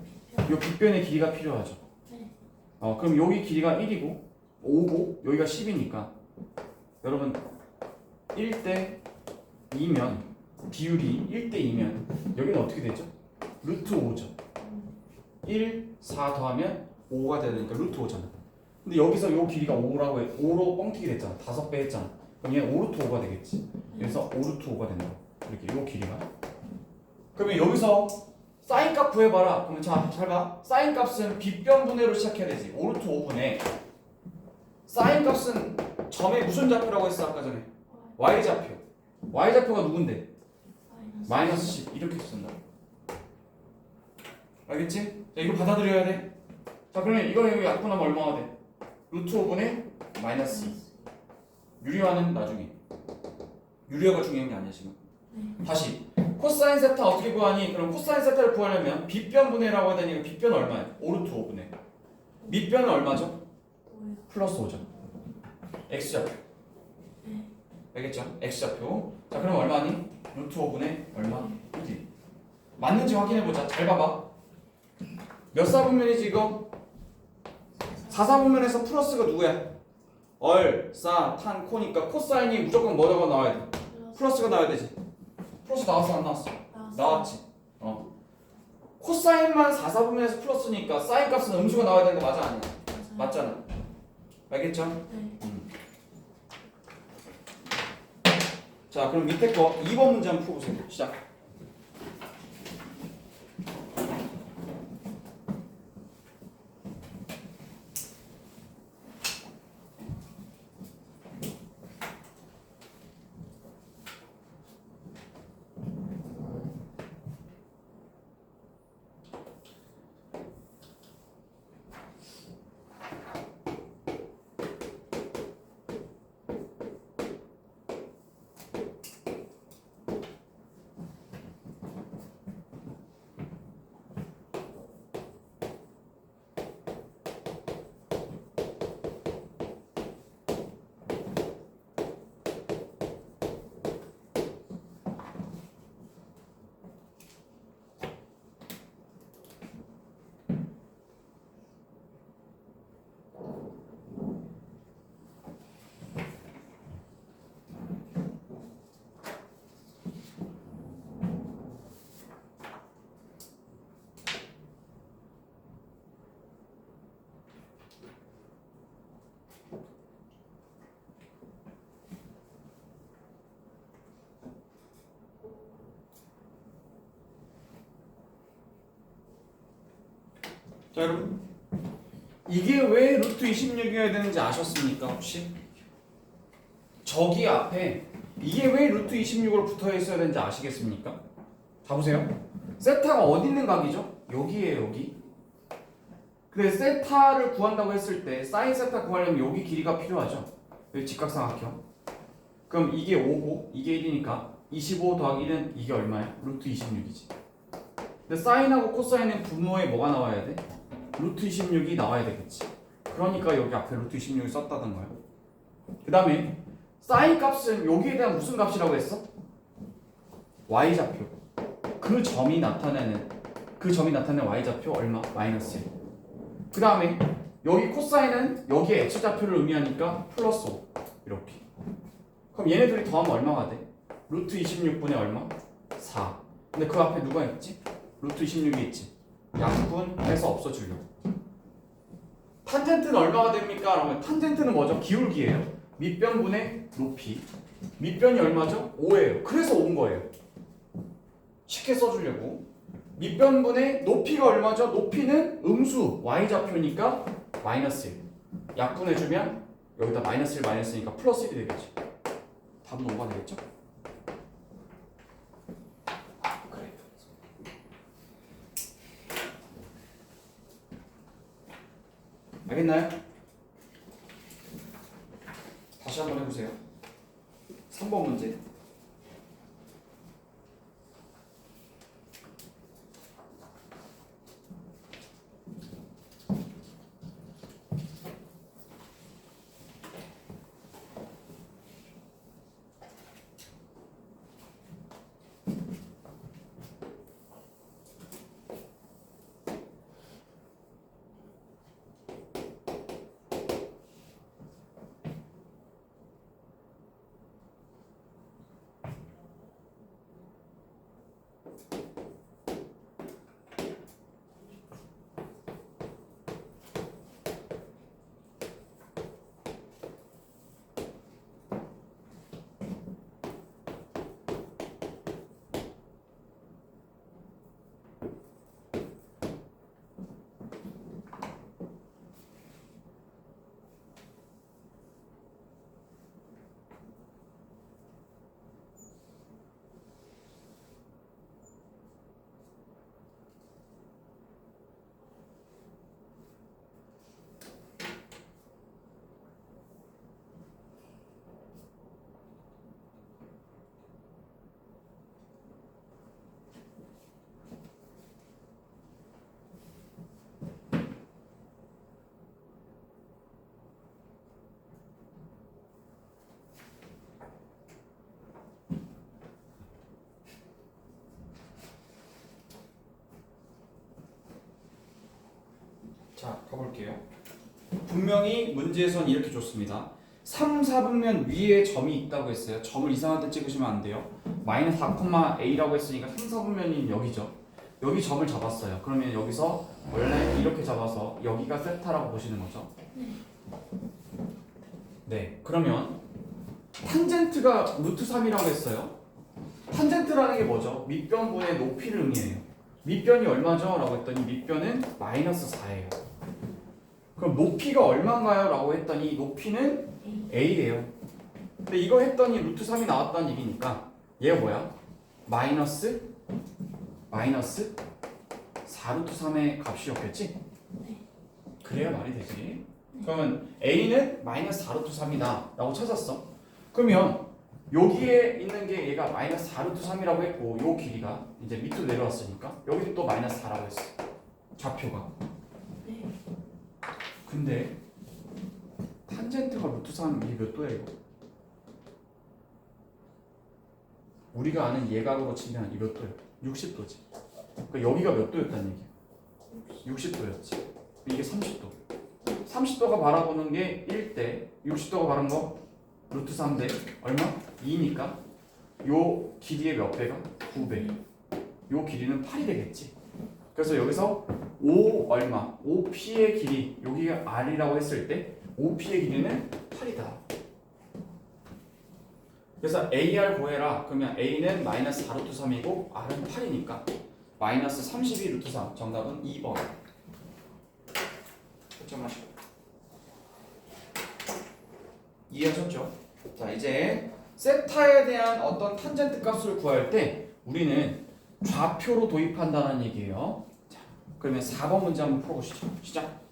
요 빗변의 길이가 필요하죠. 네. 그럼 여기 길이가 1이고 5고 여기가 10이니까 여러분 1대 2면 비율이 1대 2면 여기는 어떻게 되죠? 루트 5죠. 1, 4 더하면 5가 되니까 루트 5잖아. 근데 여기서 요 길이가 5로 뻥튀기 됐잖아. 5배 했잖아. 그럼 얘는 5루트 5가 되겠지. 그래서 5루트 5가 된다. 이렇게 요 길이가. 그러면 여기서 사인 값 구해봐라. 그러면 자, 잘 봐. 사인 값은 빗변 분해로 시작해야 되지. 5루트 5분의 사인 값은 점의 무슨 좌표라고 했어 아까 전에? y 좌표. y 좌표가 누군데? 마이너스 10 이렇게 쓴다. 알겠지? 자, 이거 받아들여야 돼. 자, 그러면 이거 여기 약분하면 얼마가 돼? 루트 5분의 마이너스 2. 유리화는 나중에. 유리화가 중요한 게 아니야 지금. 다시 코사인 세타 어떻게 구하니? 그럼 코사인 세타를 구하려면 빗변 분해라고 해야 되니까 빗변 얼마야? 5루트 5분의 밑변은 얼마죠? 플러스 5죠. x좌표. 알겠죠? x좌표. 자, 그럼 얼마니? 루트 5분의 얼마? 1. 맞는지 확인해보자. 잘 봐봐. 몇 사분면이지 이거? 4사분면에서 플러스가 누구야? 얼, 사, 탄, 코니까 코사인이 무조건 뭐라고 나와야 돼? 플러스가 나와야 되지. 플러스 나왔어 안 나왔어? 나왔지. 코사인만 4사분면에서 플러스니까 사인 값은 음수가 나와야 되는 거 맞아 아니야? 맞잖아. 알겠죠? 자, 그럼 밑에 거 2번 문제 한번 풀어보세요. 시작. 자, 여러분 이게 왜 루트 26이어야 되는지 아셨습니까 혹시? 저기 앞에 이게 왜 루트 26으로 붙어 있어야 되는지 아시겠습니까? 자, 보세요. 세타가 어디 있는 각이죠? 여기에요, 여기. 근데 세타를 구한다고 했을 때 사인 세타 구하려면 여기 길이가 필요하죠. 여기 직각삼각형. 그럼 이게 5고 이게 1이니까 25 더하기 1은 이게 얼마야? 루트 26이지. 근데 사인하고 코사인은 분모에 뭐가 나와야 돼? 루트 26이 나와야 되겠지. 그러니까 여기 앞에 루트 26을 썼다는 거야. 그 다음에 사인 값은 여기에 대한 무슨 값이라고 했어? y좌표. 그 점이 나타내는 y좌표 얼마? 마이너스 1. 그 다음에 여기 코사인은 여기에 x좌표를 의미하니까 플러스 5. 이렇게. 그럼 얘네들이 더하면 얼마가 돼? 루트 26분의 얼마? 4. 근데 그 앞에 누가 있지? 루트 26이 있지. 약분해서 없어지려고. 탄젠트는 얼마가 됩니까? 그러면 탄젠트는 뭐죠? 기울기예요. 밑변분의 높이. 밑변이 얼마죠? 5예요. 그래서 5인 거예요. 쉽게 써주려고. 밑변분의 높이가 얼마죠? 높이는 음수 y좌표니까 마이너스 1. 약분해주면 여기다 마이너스 1 마이너스니까 플러스 1이 되겠죠. 답은 5가 되겠죠? 그래. 알겠나요? 다시 한번 해보세요. 3번 문제. 자, 가볼게요. 분명히 문제에선 이렇게 줬습니다. 3, 4분면 위에 점이 있다고 했어요. 점을 이상한 데 찍으시면 안 돼요. 마이너스 4,a라고 했으니까 3, 4분면이 여기죠. 여기 점을 잡았어요. 그러면 여기서 원래 이렇게 잡아서 여기가 세타라고 보시는 거죠. 네, 그러면 탄젠트가 루트 3이라고 했어요. 탄젠트라는 게 뭐죠? 밑변분의 높이를 의미해요. 밑변이 얼마죠? 라고 했더니 밑변은 마이너스 4예요. 그럼 높이가 얼마인가요? 라고 했더니 높이는 A예요. 근데 이거 했더니 루트 3이 나왔다는 얘기니까 얘가 뭐야? 마이너스 4루트 3의 값이었겠지? 그래야 말이 되지. 그러면 A는 마이너스 4루트 3이다 라고 찾았어. 그러면 여기에 있는 게 얘가 마이너스 4루트 3이라고 했고 요 길이가 이제 밑으로 내려왔으니까 여기도 또 마이너스 4라고 했어. 좌표가. 근데 탄젠트가 루트 3 이게 몇 도야 이거? 우리가 아는 예각으로 치면 이 몇 도야? 60도지. 그러니까 여기가 몇 도였다는 얘기야? 60도였지. 이게 30도. 30도가 바라보는 게 1대 60도가 바라는 거 루트 3대 얼마? 2니까 요 길이의 몇 배가? 9배. 요 길이는 8이 되겠지. 그래서 여기서 5 얼마? 5p의 길이 여기가 r이라고 했을 때 5p의 길이는 8이다. 그래서 AR 구해라. 그러면 A는 마이너스 4루트 3이고 R은 8이니까 마이너스 32 루트 3. 정답은 2번. 결정하시고. 이해하셨죠? 자, 이제 세타에 대한 어떤 탄젠트 값을 구할 때 우리는 좌표로 도입한다는 얘기예요. 자, 그러면 4번 문제 한번 풀어보시죠. 시작.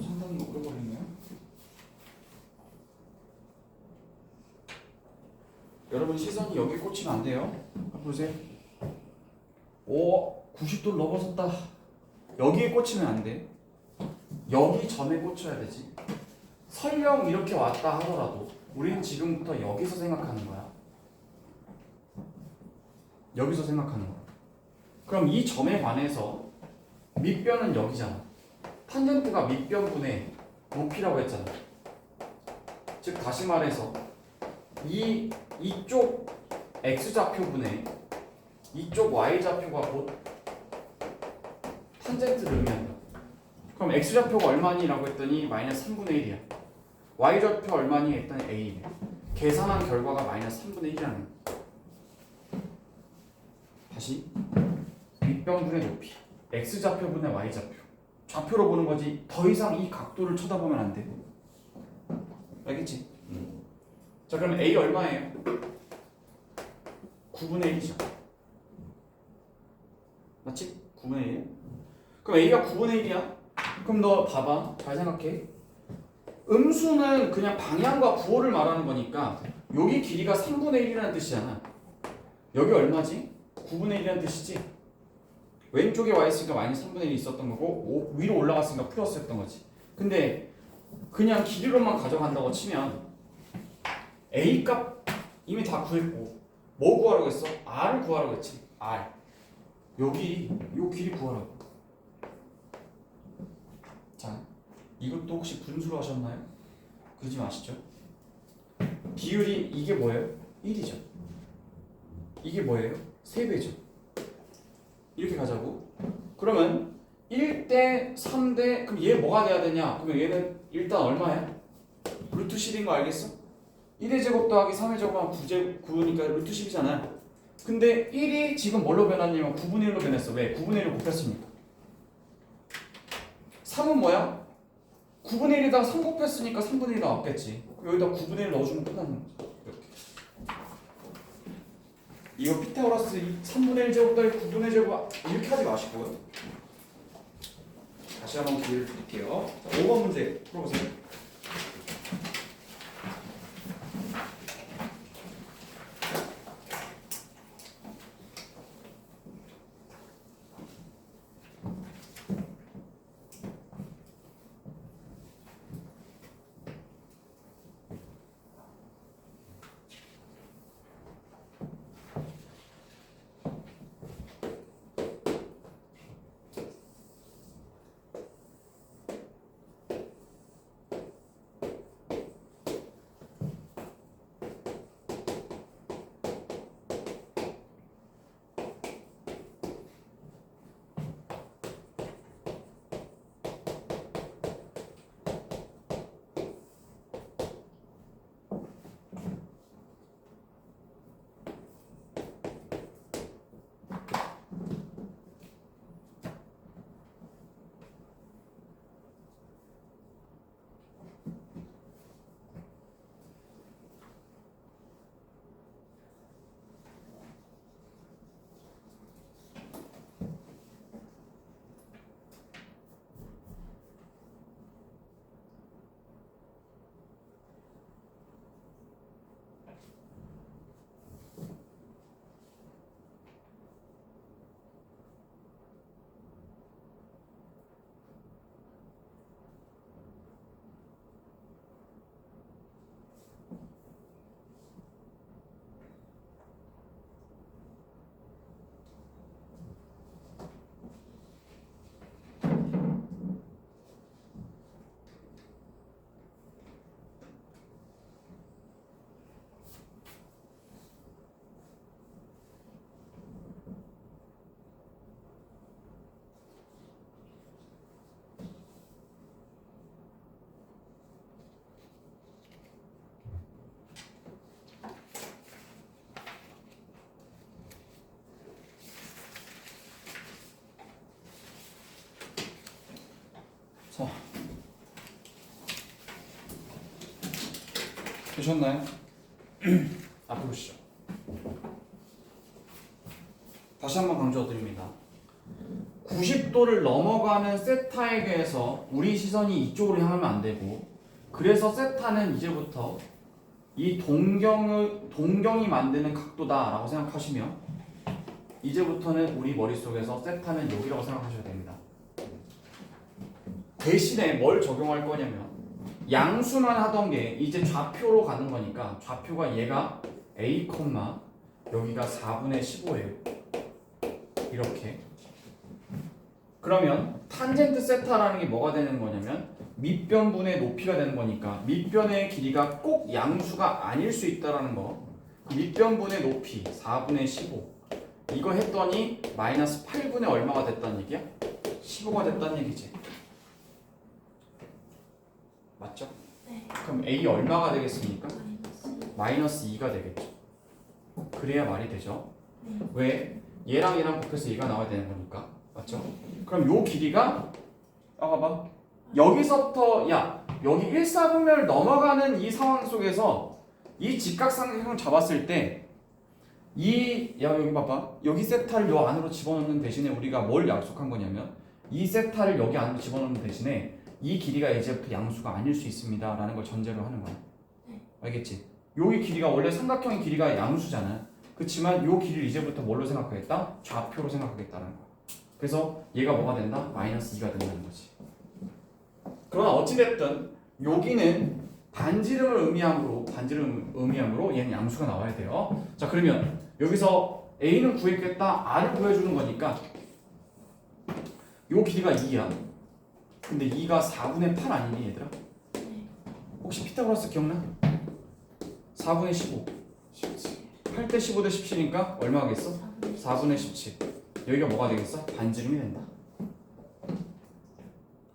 상당히 오래 걸리네요. 여러분 시선이 여기 꽂히면 안 돼요. 보세요. 오, 90도를 넘어섰다. 여기에 꽂히면 안 돼. 여기 점에 꽂혀야 되지. 설령 이렇게 왔다 하더라도 우리는 지금부터 여기서 생각하는 거야. 여기서 생각하는 거야. 그럼 이 점에 관해서 밑변은 여기잖아. 탄젠트가 밑변분의 높이라고 했잖아. 즉 다시 말해서 이쪽 x좌표분의 이쪽 y좌표가 곧 탄젠트를 의미한다. 그럼 x좌표가 얼마니? 라고 했더니 마이너스 3분의 1이야. y좌표 얼마니? 했더니 a래. 계산한 결과가 마이너스 3분의 1이라는 거야. 다시 밑변분의 높이 x좌표분의 y좌표 좌표로 보는 거지 더 이상 이 각도를 쳐다보면 안 돼. 알겠지? 자, 그럼 A 얼마예요? 9분의 1이죠. 맞지? 9분의 1. 그럼 A가 9분의 1이야? 그럼 너 봐봐. 잘 생각해. 음수는 그냥 방향과 부호를 말하는 거니까 여기 길이가 3분의 1이라는 뜻이잖아. 여기 얼마지? 9분의 1이라는 뜻이지? 왼쪽에 와 있으니까 마이너스 3분의 1이 있었던 거고 위로 올라갔으니까 플러스였던 거지. 근데 그냥 길이로만 가져간다고 치면 A 값 이미 다 구했고 뭐 구하라고 했어? R을 구하라고 했지. R. 여기 요 길이 구하라고. 자, 이것도 혹시 분수로 하셨나요? 그러지 마시죠. 비율이 이게 뭐예요? 1이죠. 이게 뭐예요? 3배죠. 이렇게 가자고. 그러면 1대 3대 그럼 얘 뭐가 돼야 되냐? 그러면 얘는 일단 얼마야? 루트 10인 거 알겠어? 1의 제곱 더하기 3의 제곱하면 9니까 루트 10이잖아. 근데 1이 지금 뭘로 변했냐면 9분의 1로 변했어. 왜? 9분의 1을 곱했으니까. 3은 뭐야? 9분의 1에다가 3 곱했으니까 3분의 1 나왔겠지. 그럼 여기다 9분의 1 넣어주면 끝나는 거지. 이렇게. 이거 피타고라스 3분의 1 제곱 더하기 9분의 제곱 이렇게 하지 마시고요. 다시 한번 기회를 드릴게요. 자, 5번 문제 풀어보세요. 자, 되셨나요? 앞에 보시죠. 다시 한번 강조드립니다. 90도를 넘어가는 세타에 대해서 우리 시선이 이쪽으로 향하면 안 되고, 그래서 세타는 이제부터 이 동경이 만드는 각도다라고 생각하시면 이제부터는 우리 머릿속에서 세타는 여기라고 생각하셔야 됩니다. 대신에 뭘 적용할 거냐면 양수만 하던 게 이제 좌표로 가는 거니까 좌표가 얘가 A, 여기가 4분의 15예요. 이렇게. 그러면 탄젠트 세타라는 게 뭐가 되는 거냐면 밑변분의 높이가 되는 거니까 밑변의 길이가 꼭 양수가 아닐 수 있다라는 거. 밑변분의 높이 4분의 15. 이거 했더니 마이너스 8분의 얼마가 됐다는 얘기야? 15가 됐다는 얘기지. 맞죠? 네. 그럼 A 얼마가 되겠습니까? 마이너스. 마이너스 2가 되겠죠. 그래야 말이 되죠. 네. 왜? 얘랑 얘랑 곱해서 2가 나와야 되는 거니까. 맞죠? 그럼 요 길이가 봐봐. 여기서부터 여기 1,4분면을 넘어가는 이 상황 속에서 이 직각삼각형을 잡았을 때 야 여기 봐봐. 여기 세타를 요 안으로 집어넣는 대신에 우리가 뭘 약속한 거냐면 이 세타를 여기 안으로 집어넣는 대신에 이 길이가 이제부터 양수가 아닐 수 있습니다 라는 걸 전제로 하는 거야. 알겠지? 여기 길이가 원래 삼각형의 길이가 양수잖아. 그렇지만 요 길이를 이제부터 뭘로 생각하겠다? 좌표로 생각하겠다는 거야. 그래서 얘가 뭐가 된다? 마이너스 2가 된다는 거지. 그러나 어찌됐든 여기는 반지름을 의미함으로 얘는 양수가 나와야 돼요. 자 그러면 여기서 A는 구했겠다, R을 구해주는 거니까 요 길이가 2야. 근데 2가 4분의 8 아니니 얘들아? 혹시 피타고라스 기억나? 4분의 15 8대 15 대 17이니까 얼마겠어? 4분의 17 여기가 뭐가 되겠어? 반지름이 된다.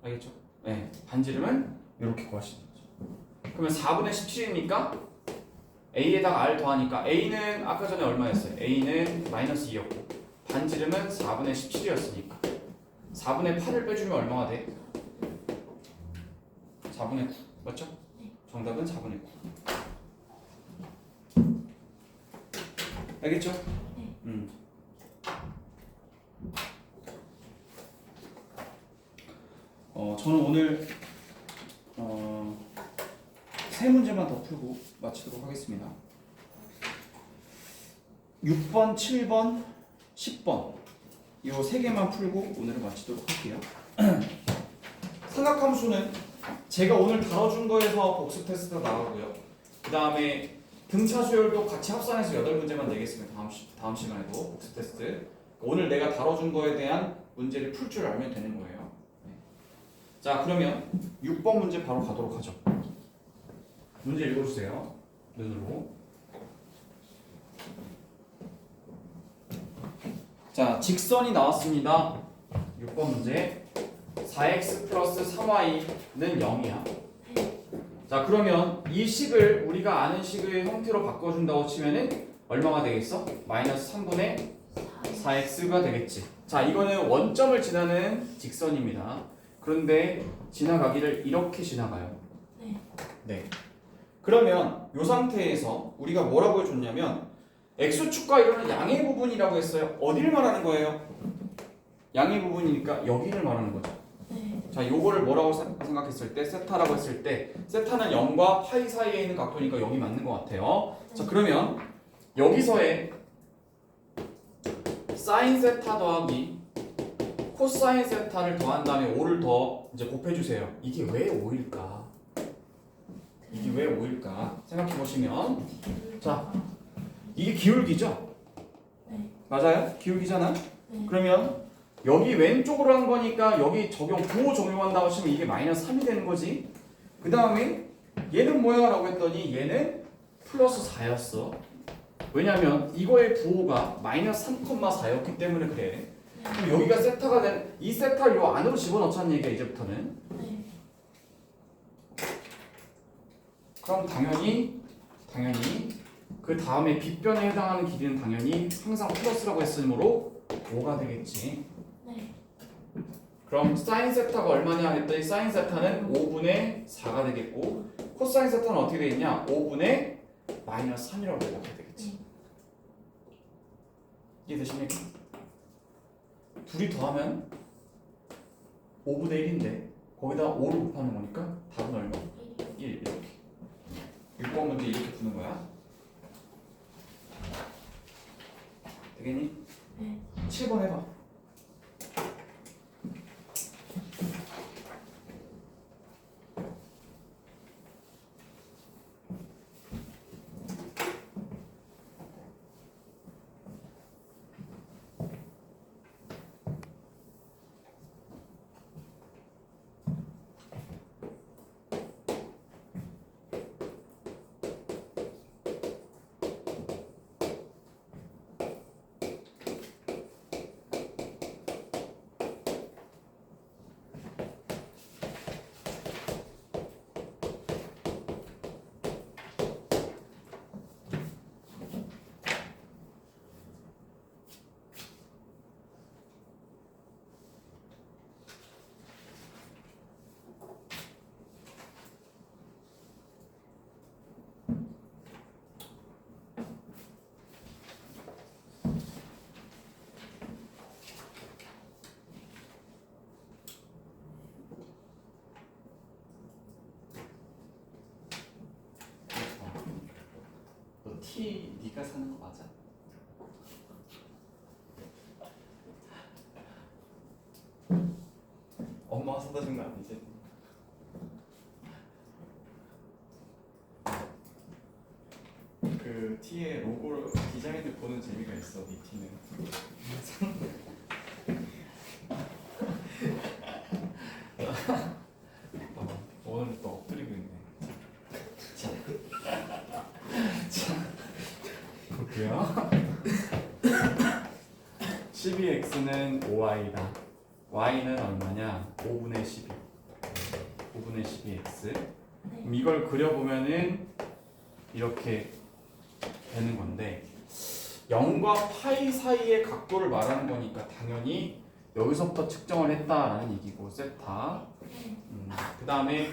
알겠죠? 네, 반지름은 이렇게 구하시는 거죠. 그러면 4분의 17이니까 A에다가 R 더하니까 A는 아까 전에 얼마였어요? A는 마이너스 2였고 반지름은 4분의 17이었으니까 4분의 8을 빼주면 얼마가 돼? 4분의 9 맞죠? 정답은 4분의 9. 알겠죠? 저는 오늘 세 문제만 더 풀고 마치도록 하겠습니다. 6번, 7번, 10번 이 세 개만 풀고 오늘은 마치도록 할게요. 삼각함수는 제가 오늘 다뤄준 거에서 복습 테스트가 나오고요. 그 다음에 등차 수열도 같이 합산해서 8문제만 내겠습니다. 다음 시간에도 복습 테스트. 오늘 내가 다뤄준 거에 대한 문제를 풀 줄 알면 되는 거예요. 자 그러면 6번 문제 바로 가도록 하죠. 문제 읽어주세요. 눈으로. 자 직선이 나왔습니다. 6번 문제 4x 플러스 3y는 0이야. 자 그러면 이 식을 우리가 아는 식의 형태로 바꿔준다고 치면은 얼마가 되겠어? 마이너스 3분의 4x가 되겠지. 자 이거는 원점을 지나는 직선입니다. 그런데 지나가기를 이렇게 지나가요. 네. 그러면 이 상태에서 우리가 뭐라고 해줬냐면 x축과 이거는 양의 부분이라고 했어요. 어디를 말하는 거예요? 양의 부분이니까 여기를 말하는 거죠. 자 요거를 뭐라고 생각했을 때 세타라고 했을 때 세타는 0과 파이 사이에 있는 각도니까 여기 맞는 것 같아요. 자 그러면 여기서의 사인 세타 더하기 코사인 세타를 더한 다음에 5를 더 이제 곱해주세요. 이게 왜 5일까? 이게 왜 5일까? 생각해 보시면 자 이게 기울기죠? 맞아요? 기울기잖아? 그러면 여기 왼쪽으로 한 거니까 여기 부호 적용한다고 치면 이게 마이너스 3이 되는 거지. 그 다음에 얘는 뭐야? 라고 했더니 얘는 플러스 4였어. 왜냐면 이거의 부호가 마이너스 3,4였기 때문에 그래. 그럼 여기가 세타가 된 이 세타를 요 안으로 집어넣자는 얘기야 이제부터는. 그럼 당연히 그 다음에 빗변에 해당하는 길이는 당연히 항상 플러스라고 했으므로 5가 되겠지. 그럼 사인 세타가 얼마냐 했더니 사인 세타는 5분의 4가 되겠고 코사인 세타는 어떻게 되겠냐? 5분의 마이너스 3이라고 이렇게 되겠지. 이해되십니까? 둘이 더하면 5분의 1인데 거기다 5를 곱하는 거니까 답은 얼마? 1 이렇게. 6번 문제 이렇게 푸는 거야. 되겠니? 7번 해봐. T 네가 사는 거 맞아? 엄마가 사다 준 거 아니지? 그 T의 로고를 디자인을 보는 재미가 있어. 이 T는. 오늘 또 엎드리고 있네. 자, 볼게요. 12x는 5y다. y는 얼마냐? 5분의 12. 5분의 12x. 그럼 이걸 그려보면은 이렇게 되는 건데 0과 파이 사이의 각도를 말하는 거니까 당연히 여기서부터 측정을 했다라는 얘기고 세타. 그 다음에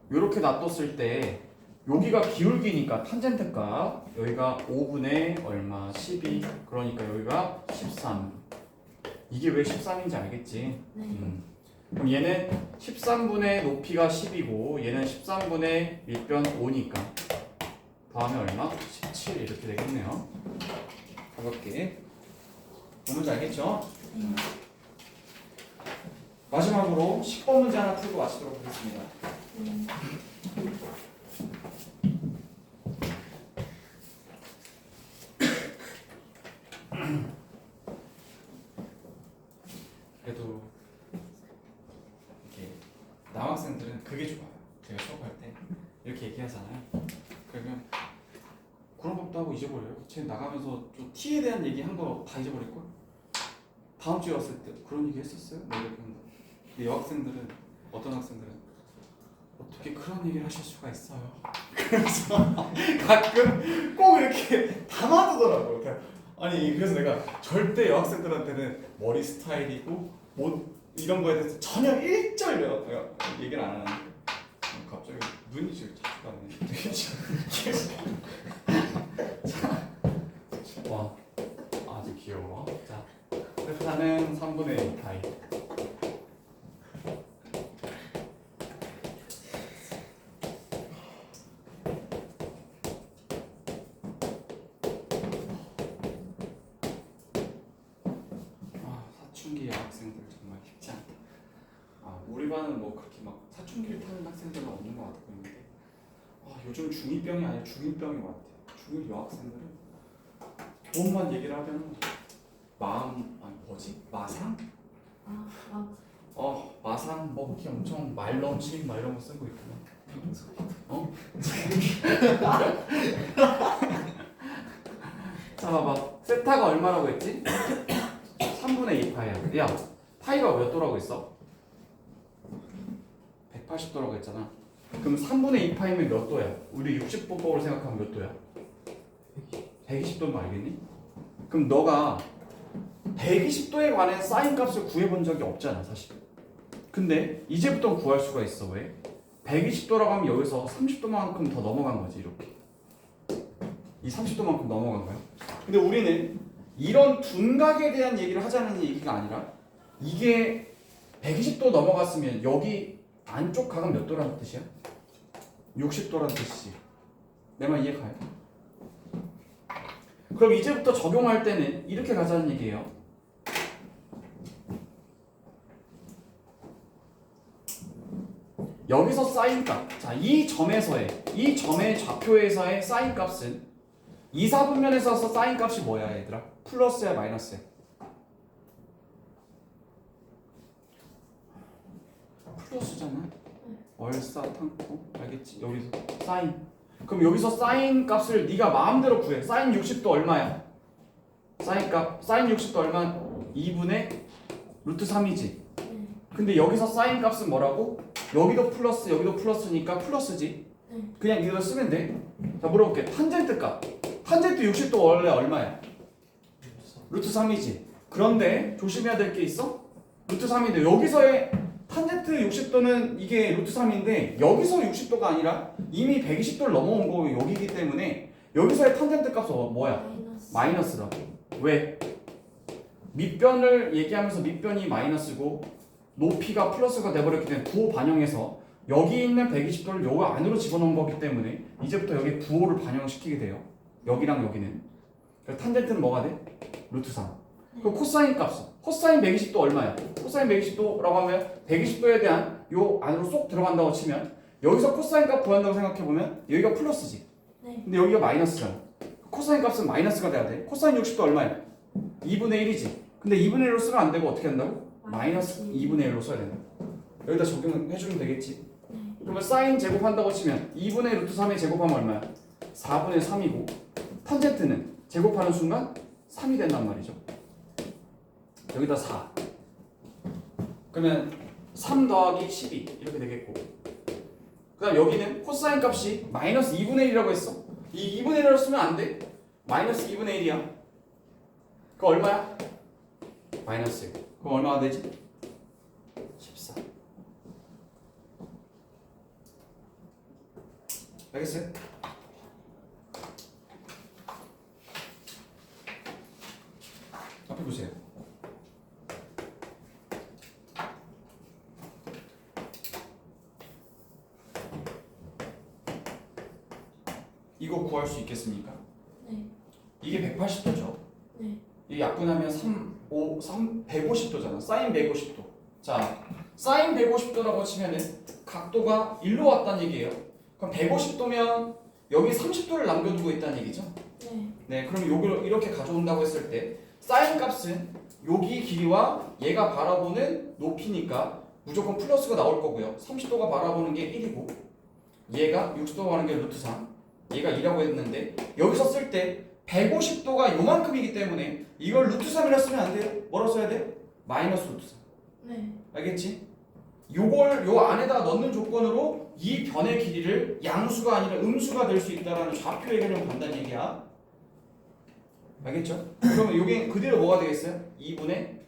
이렇게 놔뒀을 때 여기가 기울기니까 탄젠트 값 여기가 5분의 얼마 12 그러니까 여기가 13. 이게 왜 13인지 알겠지? 그럼 얘는 13분의 높이가 10이고 얘는 13분의 밑변 5니까 더하면 얼마? 17 이렇게 되겠네요. 가볍게 뭔지 알겠죠? 마지막으로 10번 문제 하나 풀고 마치도록 하겠습니다. 그래도 이렇게 남학생들은 그게 좋아요. 제가 수업할 때 이렇게 얘기하잖아요. 그러면 그런 것도 하고 잊어버려요. 쟤 나가면서 좀 T에 대한 얘기 한 거 다 잊어버릴걸? 다음 주에 왔을 때 그런 얘기 했었어요? 뭐 이렇게 하는 거. 근데 여학생들은 어떤 학생들은 어떻게 그런 얘기를 하실 수가 있어요? 그래서 가끔 꼭 이렇게 담아두더라고요. 아니 그래서 내가 절대 여학생들한테는 머리 스타일이고 뭐 이런 거에 대해서 전혀 일절 얘기를 안 하는데 갑자기 눈이 지금 자주 가네. 와 아주 귀여워. 자 세타는 3분의 2 파이. 사춘기 여학생들 정말 쉽지 않다. 우리 반은 뭐 그렇게 막 사춘기를 타는 학생들은 없는 것 같고 있는데 요즘 중2병이 아니라 중1병인 것 같아요. 중1 여학생들은 돈만 얘기를 하면 마상? 마상 뭐 그렇게 엄청 말 넘치는 말 이런 거 쓰고 있구나. 자 봐봐 세타가 얼마라고 했지? 3분의 2 파이야. 야 파이가 몇 도라고 했어? 180도라고 했잖아. 그럼 3분의 2 파이면 몇 도야? 우리 60도법을 생각하면 몇 도야? 120도인 거 알겠니? 그럼 너가 120도에 관한 사인 값을 구해본 적이 없잖아 사실. 근데 이제부터 구할 수가 있어. 왜? 120도라고 하면 여기서 30도만큼 더 넘어간 거지. 이렇게 이 30도만큼 넘어간 거야. 근데 우리는 이런 둔각에 대한 얘기를 하자는 얘기가 아니라 이게 120도 넘어갔으면 여기 안쪽 각은 몇 도라는 뜻이야? 60도라는 뜻이지. 내 말 이해가요? 그럼 이제부터 적용할 때는 이렇게 가자는 얘기예요. 여기서 사인 값. 자, 이 점의 좌표에서의 사인 값은 이사분면에서 사인 값이 뭐야, 얘들아? 플러스야, 마이너스야? 플러스잖아. 얼싸탕고 알겠지? 여기서 사인. 그럼 여기서 사인 값을 네가 마음대로 구해. 사인 60도 얼마야? 사인 60도 얼마? 2분의 루트 3이지. 근데 여기서 사인 값은 뭐라고? 여기도 플러스, 여기도 플러스니까 플러스지. 그냥 이대로 쓰면 돼. 자, 물어볼게. 탄젠트 값. 탄젠트 60도 원래 얼마야? 루트 3이지. 그런데 조심해야 될 게 있어? 루트 3인데 여기서의 탄젠트 60도는 이게 루트 3인데 여기서 60도가 아니라 이미 120도를 넘어온 거 여기기 때문에 여기서의 탄젠트 값은 뭐야? 마이너스라고. 왜? 밑변을 얘기하면서 밑변이 마이너스고 높이가 플러스가 돼버렸기 때문에 부호 반영해서 여기 있는 120도를 여기 안으로 집어넣은 거기 때문에 이제부터 여기 부호를 반영시키게 돼요. 여기랑 여기는. 그래서 탄젠트는 뭐가 돼? 루트 3. 그 코사인 값은 코사인 120도 얼마야? 코사인 120도라고 하면 120도에 대한 요 안으로 쏙 들어간다고 치면 여기서 코사인 값 구한다고 생각해 보면 여기가 플러스지. 네. 근데 여기가 마이너스잖아. 코사인 값은 마이너스가 돼야 돼. 코사인 60도 얼마야? 2분의 1이지. 근데 2분의 1로 쓰면 안 되고 어떻게 한다고? 마이너스 2분의 1로 써야 된다. 여기다 적용해주면 되겠지. 네. 그러면 사인 제곱한다고 치면 2분의 루트 3의 제곱하면 얼마야? 4분의 3이고 탄젠트는 제곱하는 순간 3이 된단 말이죠. 여기다 4. 그러면 3 더하기 12 이렇게 되겠고 그 다음 여기는 코사인 값이 마이너스 2분의 1이라고 했어. 이 2분의 1이라고 쓰면 안 돼. 마이너스 2분의 1이야. 그거 얼마야? 마이너스 1. 그럼 얼마가 되지? 14. 알겠어요? 앞에 보세요. 이거 구할 수 있겠습니까? 네. 이게 180도죠. 네. 이 약분하면 150도잖아. 사인 150도. 자, 사인 150도라고 치면은 각도가 1로 왔다는 얘기예요. 그럼 150도면 여기 30도를 남겨두고 있다는 얘기죠. 네. 네, 그럼 요걸 이렇게 가져온다고 했을 때 사인 값은 여기 길이와 얘가 바라보는 높이니까 무조건 플러스가 나올 거고요. 30도가 바라보는 게 1이고 얘가 60도가 바라보는 게 루트 3 얘가 2라고 했는데 여기서 쓸 때 150도가 요만큼이기 때문에 이걸 루트 3이라 쓰면 안 돼요. 뭐라 써야 돼? 마이너스 루트 3. 네. 알겠지? 요걸 요 안에다 넣는 조건으로 이 변의 길이를 양수가 아니라 음수가 될 수 있다라는 좌표의 개념을 간다는 얘기야. 알겠죠? 그러면 요게 그대로 뭐가 되겠어요? 2분의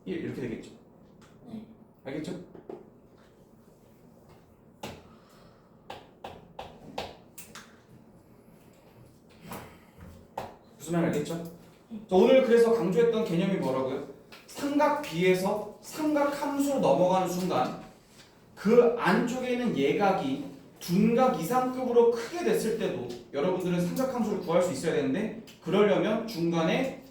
1 이렇게 되겠죠. 네. 알겠죠? 무슨 말 알겠죠? 자, 오늘 그래서 강조했던 개념이 뭐라고요? 삼각 B에서 삼각 함수로 넘어가는 순간 그 안쪽에 있는 예각이 둔각 이상급으로 크게 됐을 때도 여러분들은 삼각 함수를 구할 수 있어야 되는데 그러려면 중간에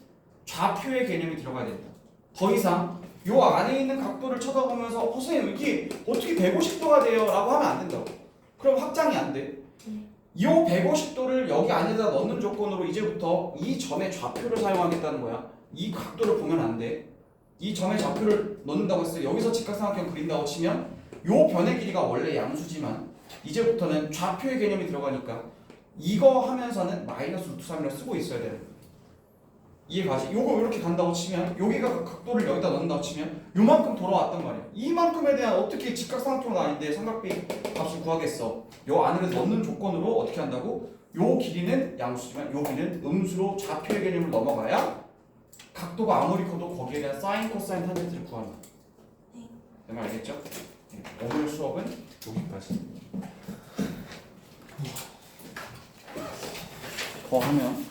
좌표의 개념이 들어가야 된다. 더 이상 요 안에 있는 각도를 쳐다보면서 선생님 이게 어떻게 150도가 돼요? 라고 하면 안 된다고. 그럼 확장이 안 돼. 이 150도를 여기 안에다 넣는 조건으로 이제부터 이 점의 좌표를 사용하겠다는 거야. 이 각도를 보면 안 돼. 이 점의 좌표를 넣는다고 했어요. 여기서 직각삼각형 그린다고 치면 요 변의 길이가 원래 양수지만 이제부터는 좌표의 개념이 들어가니까 이거 하면서는 마이너스 루트 3이라 쓰고 있어야 되는 거야. 이해가지? 요거 이렇게 간다고 치면 여기가 각도를 여기다 넣는다고 치면 요만큼 돌아왔단 말이야. 이만큼에 대한 어떻게 직각삼각형은 아닌데 삼각비 값을 구하겠어. 요 안으로 넣는 조건으로 어떻게 한다고? 요 길이는 양수지만 요 길이는 음수로 좌표의 개념을 넘어가야 각도가 아무리 커도 거기에 대한 사인, 코사인, 탄젠트를 구하는 거야. 네. 내 말 알겠죠? 오늘 수업은 여기까지. 더 하면